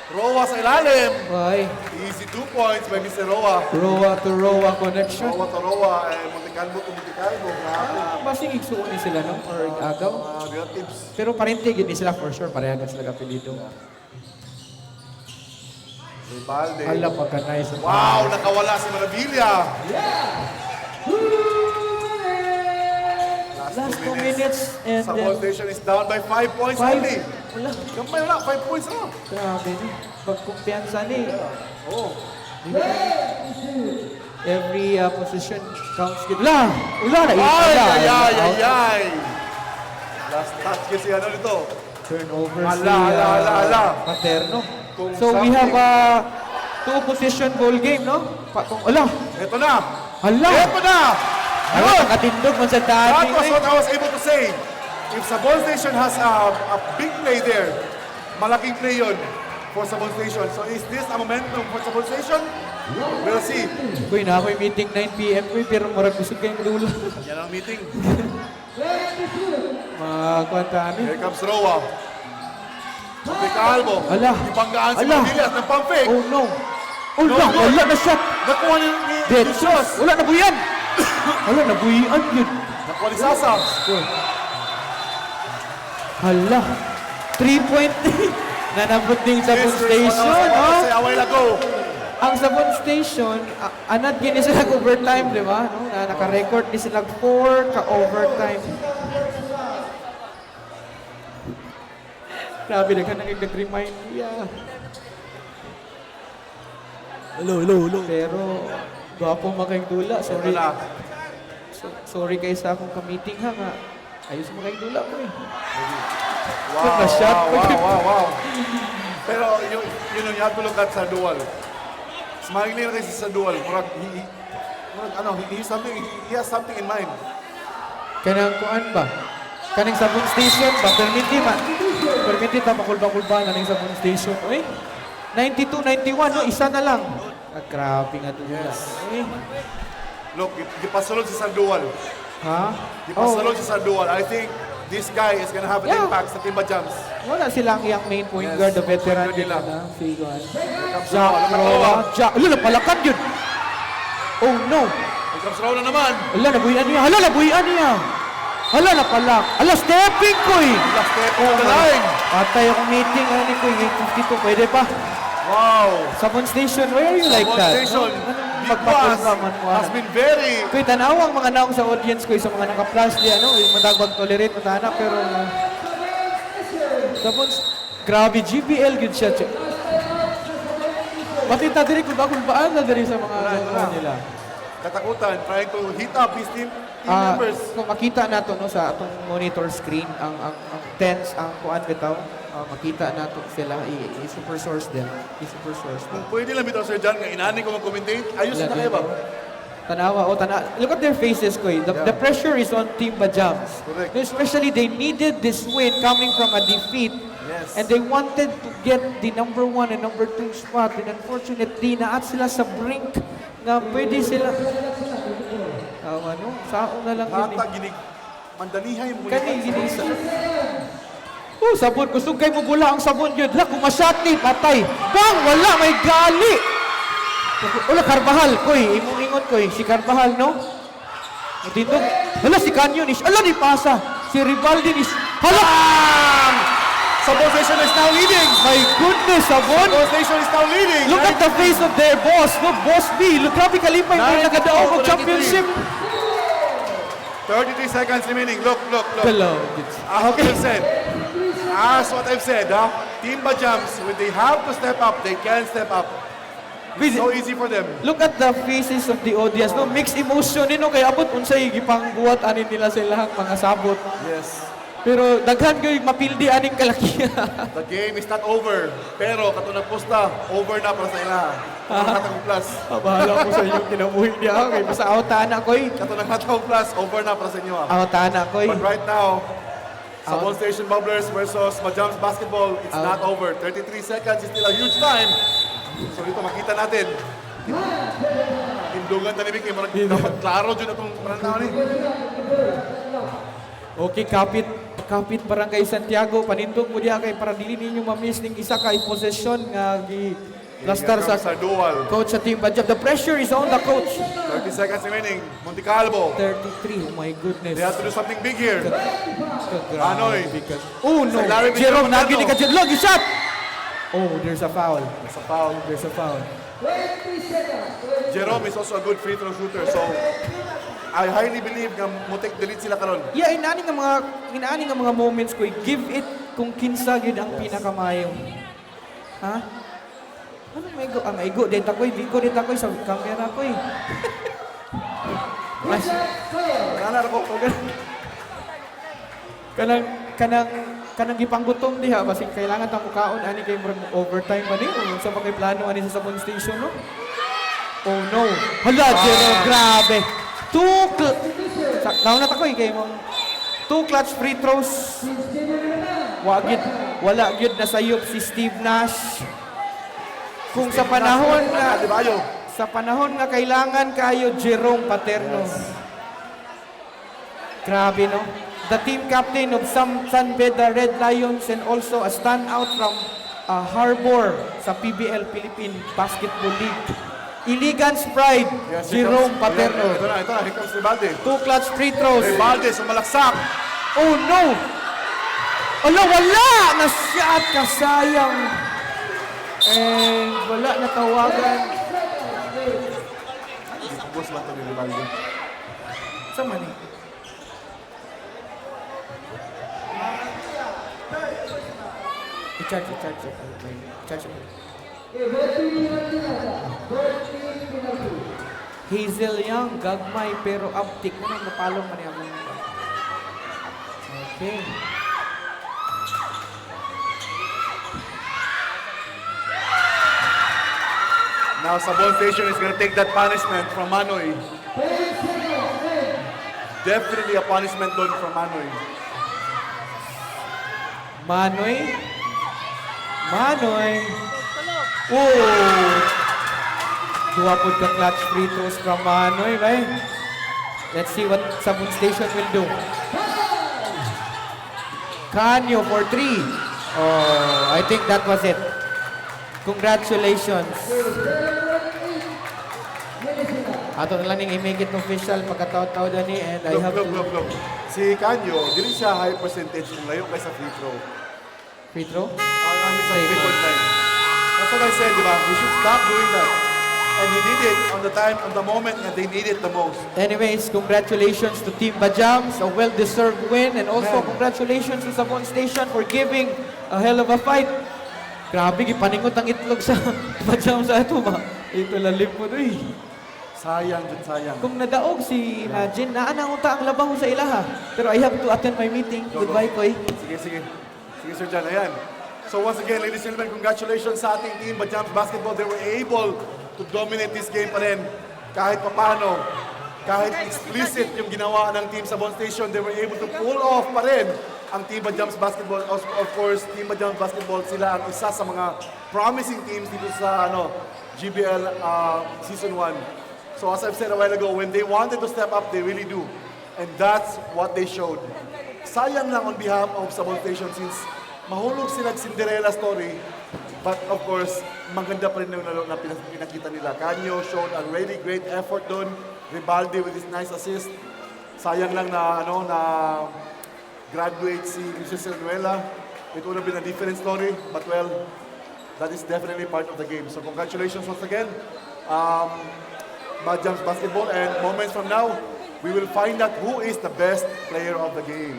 Roa sa ilalim. Ay, Easy 2 points by Mr. Roa. Roa to Roa connection. Roa to Roa. Monte Calvo to Monte Calvo. Grabe. Basing igsuon ni sila, no? Or agaw. Mga relatives. Pero parintig, yun sila for sure. Parehagan sila kapilido. Rivalde. Ala, pagka-nice. Wow, nakawala si Maravilla. Last 2 minutes and Sabon then Station is down by 5 points 5. only. Wala. Gamay wala, 5 points na. Grabe ni. Pagkumpiyansa ni. Oh. Every position counts. Wala! Wala na! Ay. Last touch kasi ano nito. Turnover Ala. Paterno. Kung So we have something- a 2-position goal game, no? Ala! Ito na. Ala! Ito na. Ala, nakatindog man sa That dati. was what I was able to say. If Sabon Station has a big play there, malaking play yun for Sabon Station. So is this a momentum for Sabon Station? We'll see. Kuy na ako'y meeting 9 p.m. Kuy, pero murag busog kayong dulo. Yan ang meeting. Magkwanta Here comes Roa. Monte Calvo. Ala. Ibanggaan si Ala. Mavillas ng pump fake. Oh no! Oh No, no! good. Wala na shot! Nakuha ni Dead Dichos. shots! Wala na buyan! Wala na buyan yun! Nakuha ni Sasa. Hala! 3-point nanabot din Sabon Station, no? Say a while ago. Ang Sabon Station, anad gini sila overtime, di ba? No? Naka-record din sila 4 ka-overtime. Grabe, nag-remind niya. Hello. Pero, gwapo makikdula. Sorry. Wala. Sorry kayo sa akong ka-meeting ha nga. Ayos makikdula ko eh. Wow, Na-shot ko. wow. Pero you know, you have to look at sa dual. Smiling na rin sa dual. He has something in mind. Kanang kuan ba? Kanang sabon station ba? Permiti ta makulba-kulba na ning sabon station. Oy. 92, 91, no? Isa na lang. Grabe nga dula. Eh. Look, gipasulod siya sa dual. Ha? Gipasulod siya sa dual. I think this guy is gonna have an Yeah. impact sa Timba Jams. Wala silang iyang main point Yes. guard, the veteran Good nila nila. na. Si Juan. Jack Roa. Jack. Ala, napalakan yun. Oh no. Here comes Roa na naman. Ala, nabuhian niya. Hala, napalak. Ala, stepping ko eh. Last step on the line. Patay akong meeting. Ano ni ko, 8:52. Pwede pa. Wow. Sabon Station, why are you like Sabon that? Station. Anong Big magpapos Boss ka man mo? has been very... Kuy, tanawang mga naong sa audience ko, sa mga naka-flash di, yung madagbag tolerate mo tana, pero... Sabon, grabe, GBL good siya. Matita diri kung bakul baan na diri sa mga Wala. nila. Katakutan, trying to hit up his team members. Kung makita nato no sa atong monitor screen ang tense ang kuan bitaw, makita nato sila i-super source them. I-super source them. Kung pwede lang bitaw Sir John, nga inani ko mag-commentate, ayos na kayo ba? Tanawa, look at their faces ko eh. The pressure is on Team Bajams. Correct. Especially they needed this win coming from a defeat. Yes. And they wanted to get the number 1 and number 2 spot. And unfortunately, naat sila sa brink na pwede sila... Sao na lang yun Hata, eh. ginig, mandalihay mo. Kani ginisa. Sabon. Gusto kayo mo bula ang sabon yun. La, kung masyat ni, patay. Bang! Wala, may gali! Wala, Carvajal. Koy, imong-ingot koy. Si Carvajal, no? Dito. Hala, si Canyon is. Ala, ni Pasa. Si Rivaldi is. Hala! Sabon Station is now leading. My goodness, Sabon! Sabon Station is now leading. Look at the face of their boss, no? Boss B. Look, grabe kalipay mo yung nagadaog ng championship. 33 seconds remaining. Look. Hello. As what I've said, Team Bajams, when they have to step up, they can step up. So easy for them. Look at the faces of the audience, no? Mixed emotion, no? Kaya abot unsay gipangbuhat anin nila silang mga sabot. Yes. Pero daghan gyud mapildi aning kalakiya. The game is not over. Pero katong posta, over na para sa ila. Katong plus. Bahala ko sa inyo kinabuhi niya. Kay basta awtana koy. Katong plus, over na para sa inyo. Awtana koy. But right now, Sabon Station Bubblers versus Bajams Basketball, it's not over. 33 seconds is still a huge time. So dito makita natin. Tindugan tanibig kay marag dapat klaro jud atong pananaw ni. Okay, kapit Barangay Santiago, panindog mo diha kay para dili ninyo ma-miss ning isa ka possession nga lastar sa dual. coach sa Team Bajam. The pressure is on the coach. 30 seconds remaining. Monte Calvo. 33, oh my goodness. They have to do something big here. Anoy. Oh no, Sa ilalim ni Jerome Jerome naginig ka Nando. dyan. Look, shot! Oh, there's a foul. It's a foul. There's a foul. Jerome is also a good free throw shooter. So, I highly believe nga mutik delete sila karon. Yeah, inaani nga mga moments ko, give it kung kinsa gyud ang pinakamayo. Ha? Ano may go? Ang igo dito ko, bigo dito ko sa camera ko. Mas Kana ra ko. kanang gipanggutom diha basig kailangan ta mukaon ani kay murag overtime pa ni sa mga plano ani sa Sabon Station no. Oh no. Hala, Jero, grabe. Nauna ta ko kay mong 2 clutch free throws. Wala gyud na sayop si Steve Nash. Kung sa panahon nga kailangan kayo Jerome Paterno. Grabe no. The team captain of San Beda Red Lions and also a standout from Harbor sa PBL Philippine Basketball League. Iligan's pride, Jerome Paterno. Ito na. Here comes Rivalde. 2 clutch free throws. Rivalde, sumalaksak. Oh no! Wala! Na-shot ka, sayang. And wala natawagan. Boss ba ito ni Rivalde? Sa mani. I-charge. Charge. Okay, Bertie penalty na. Bertie penalty. Hazel Young, gagmay pero uptick mo nang mapalong man yung Okay. Now Sabon Station is gonna take that punishment from Manoy. 10 seconds. 10. Definitely a punishment doon from Manoy. Manoy. Oh! Duwa po ka clutch free throws from Manoy, right? Let's see what Sabon Station will do. Canyo for 3. Oh, I think that was it. Congratulations. Ato na lang yung i-make it official pagkataw-taw ni and I have to... Look. Si Canyo, dili siya high percentage yung layo kaysa free throw. Free throw? Ang sa 3.9. That's what I said, di ba? We should stop doing that. And he did it on the moment that they need it the most. Anyways, congratulations to Team Bajams, a well-deserved win, and also Man. congratulations to Sabon Station for giving a hell of a fight. Grabe, gipaningot ang itlog sa Bajams sa ito ba? Ito lalim mo doy. Sayang. Kung nadaog si Imagine, naanangunta ang labaw sa ilaha. Pero I have to attend my meeting. Goodbye, Koy. Sige, Sir John. Ayan. So once again, ladies and gentlemen, congratulations sa ating team, Bajams Basketball. They were able to dominate this game pa rin. Kahit papano, kahit explicit yung ginawa ng team Sabon Station, they were able to pull off pa rin ang Team Bajams Basketball. Of course, Team Bajams Basketball, sila ang isa sa mga promising teams dito sa GBL Season 1. So as I've said a while ago, when they wanted to step up, they really do. And that's what they showed. Sayang lang on behalf of Sabon Station since mahulog sila Cinderella story. But of course, maganda pa rin yung laro na pinakita nila. Canyo showed a really great effort doon. Ribaldi with his nice assist. Sayang lang na graduate si Luis Villanueva. It would have been a different story, but well, that is definitely part of the game. So congratulations once again. Bajams Basketball, and moments from now, we will find out who is the best player of the game.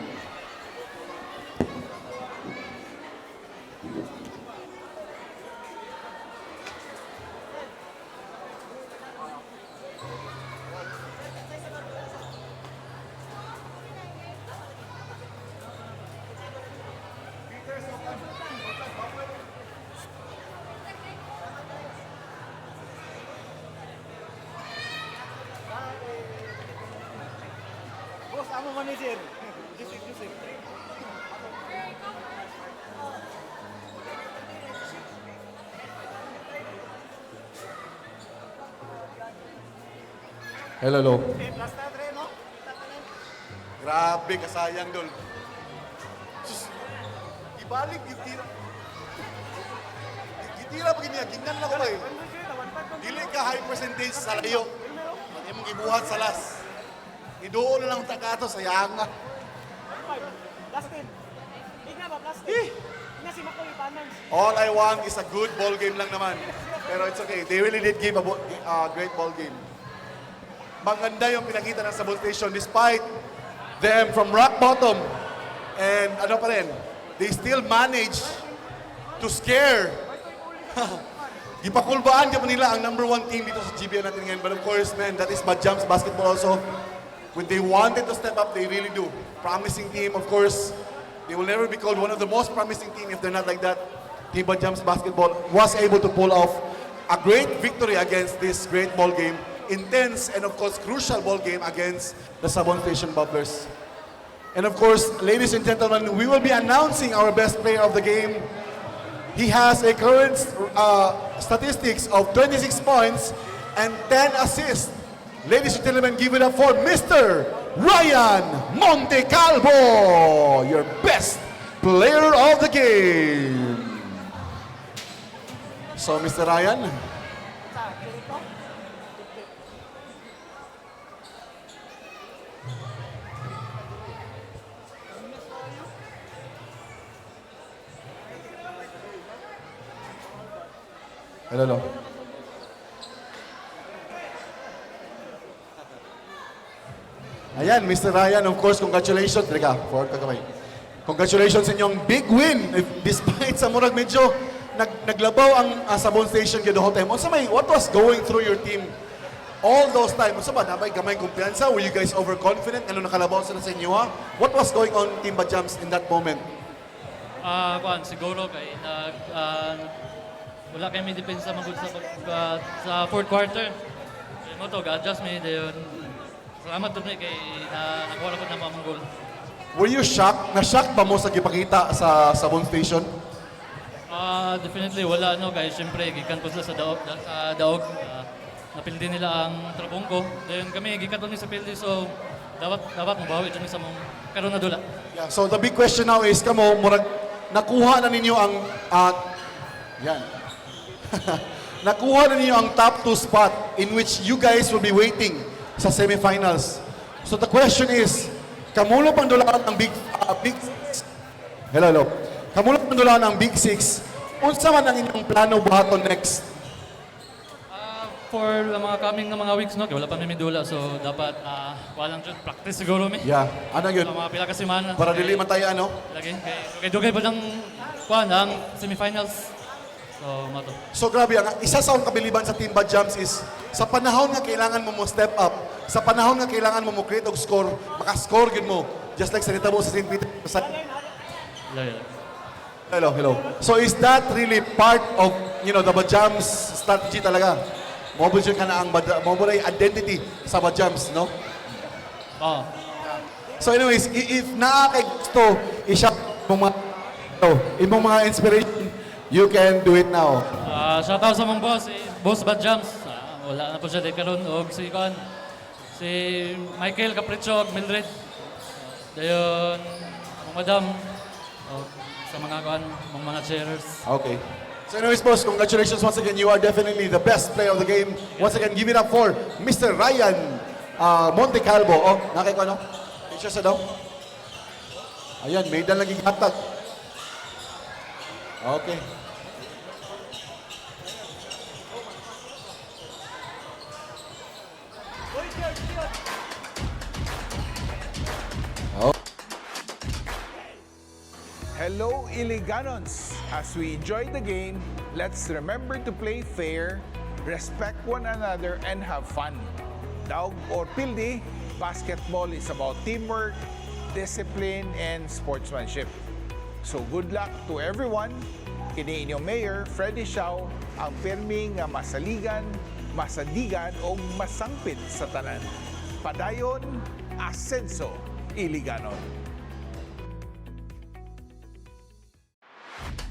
Hello. Grabe, kasayang doon. Ibalik yung tira. Itira pa ganyan, gingnan na ko ba eh. Dili ka high percentage sa layo. Pati mong ibuhat sa las. Idoon na lang takato, sayang nga. All I want is a good ball game lang naman. Pero it's okay. They really did give a great ball game. Maganda yung pinakita ng Sabon Station despite them from rock bottom. And ano pa rin, they still manage to scare. Gipakulbaan ka pa nila ang #1 team dito sa GBL natin ngayon. But of course, man, that is Bajams Basketball also. When they wanted to step up, they really do. Promising team, of course. They will never be called one of the most promising team if they're not like that. Team Bajams Basketball was able to pull off a great victory against this great ball game. Intense and of course crucial ball game against the Sabon Station Bubblers. And of course, ladies and gentlemen, we will be announcing our best player of the game. He has a current statistics of 26 points and 10 assists. Ladies and gentlemen, give it up for Mr. Ryan Montecalvo, your best player of the game. So, Mr. Ryan. Hello. Ayan, Mr. Ryan, of course, congratulations. Teka, forward ka kamay. Congratulations sa inyong big win. Despite sa murag medyo naglabaw ang Sabon Station kay the whole time. What was going through your team all those time? Unsa ba nabay gamay kumpiyansa? Were you guys overconfident? Ano nakalabaw sila sa inyo ha? What was going on Team Bajams in that moment? Siguro kay wala kami depensa magud sa fourth quarter. Kaya mo to, ga-adjust mi dayon. Salamat to kay nakuha ko na mga goal. Were you shocked? Na-shocked ba mo sa gipakita sa Sabon Station? Definitely wala guys, syempre gikan po sila sa daog. Napildi nila ang trabong ko. Dayon kami gikan po sa pildi, so dapat mabawi kami sa mong karon na dula. Yeah, so the big question now is, kamo, murag, nakuha na ninyo ang, yan. Nakuha na ninyo ang top 2 spot in which you guys will be waiting sa semifinals. So the question is, kamulo pang dulaan ang Big Hello. Kamulo pang dulaan ang Big 6. Unsa man ang inyong plano buhaton next? For mga coming na mga weeks, wala pa may dula, so dapat walang practice siguro mi. Yeah, ano yun? Mga pila ka semana. Para dili man tayo, ano? Lagi. Kay dugay pa ng ang semifinals. So, mato. So grabe, ang isa sa akong kabiliban sa Team Bajams is, sa panahon nga kailangan mo step up, sa panahon nga kailangan mo create og score, maka-score yun mo. Just like sa mo sa St. Peter. Hello. So is that really part of, the Bajams strategy talaga? Mobile ka na ang mobile identity sa Bajams, no? Oo. So anyways, if naakay gusto, imong mga inspiration, you can do it now. Shout out sa mong boss, Boss Bajams. Wala na po siya karon og si Michael Capricho og Mildred. Dayon, mga madam, sa mga chairs. Okay. So anyways, boss, congratulations once again. You are definitely the best player of the game. Once again, give it up for Mr. Ryan Montecalvo. Oh, nakay ko ano? Picture sa daw. Ayan, may dal naging hatag. Okay. Hello, Iliganons! As we enjoy the game, let's remember to play fair, respect one another, and have fun. Daog or pildi, basketball is about teamwork, discipline, and sportsmanship. So good luck to everyone. Kini inyong Mayor, Freddy Xiao, ang pirmi nga masaligan, masadigan, o masangpit sa tanan. Padayon, Ascenso, Iliganon.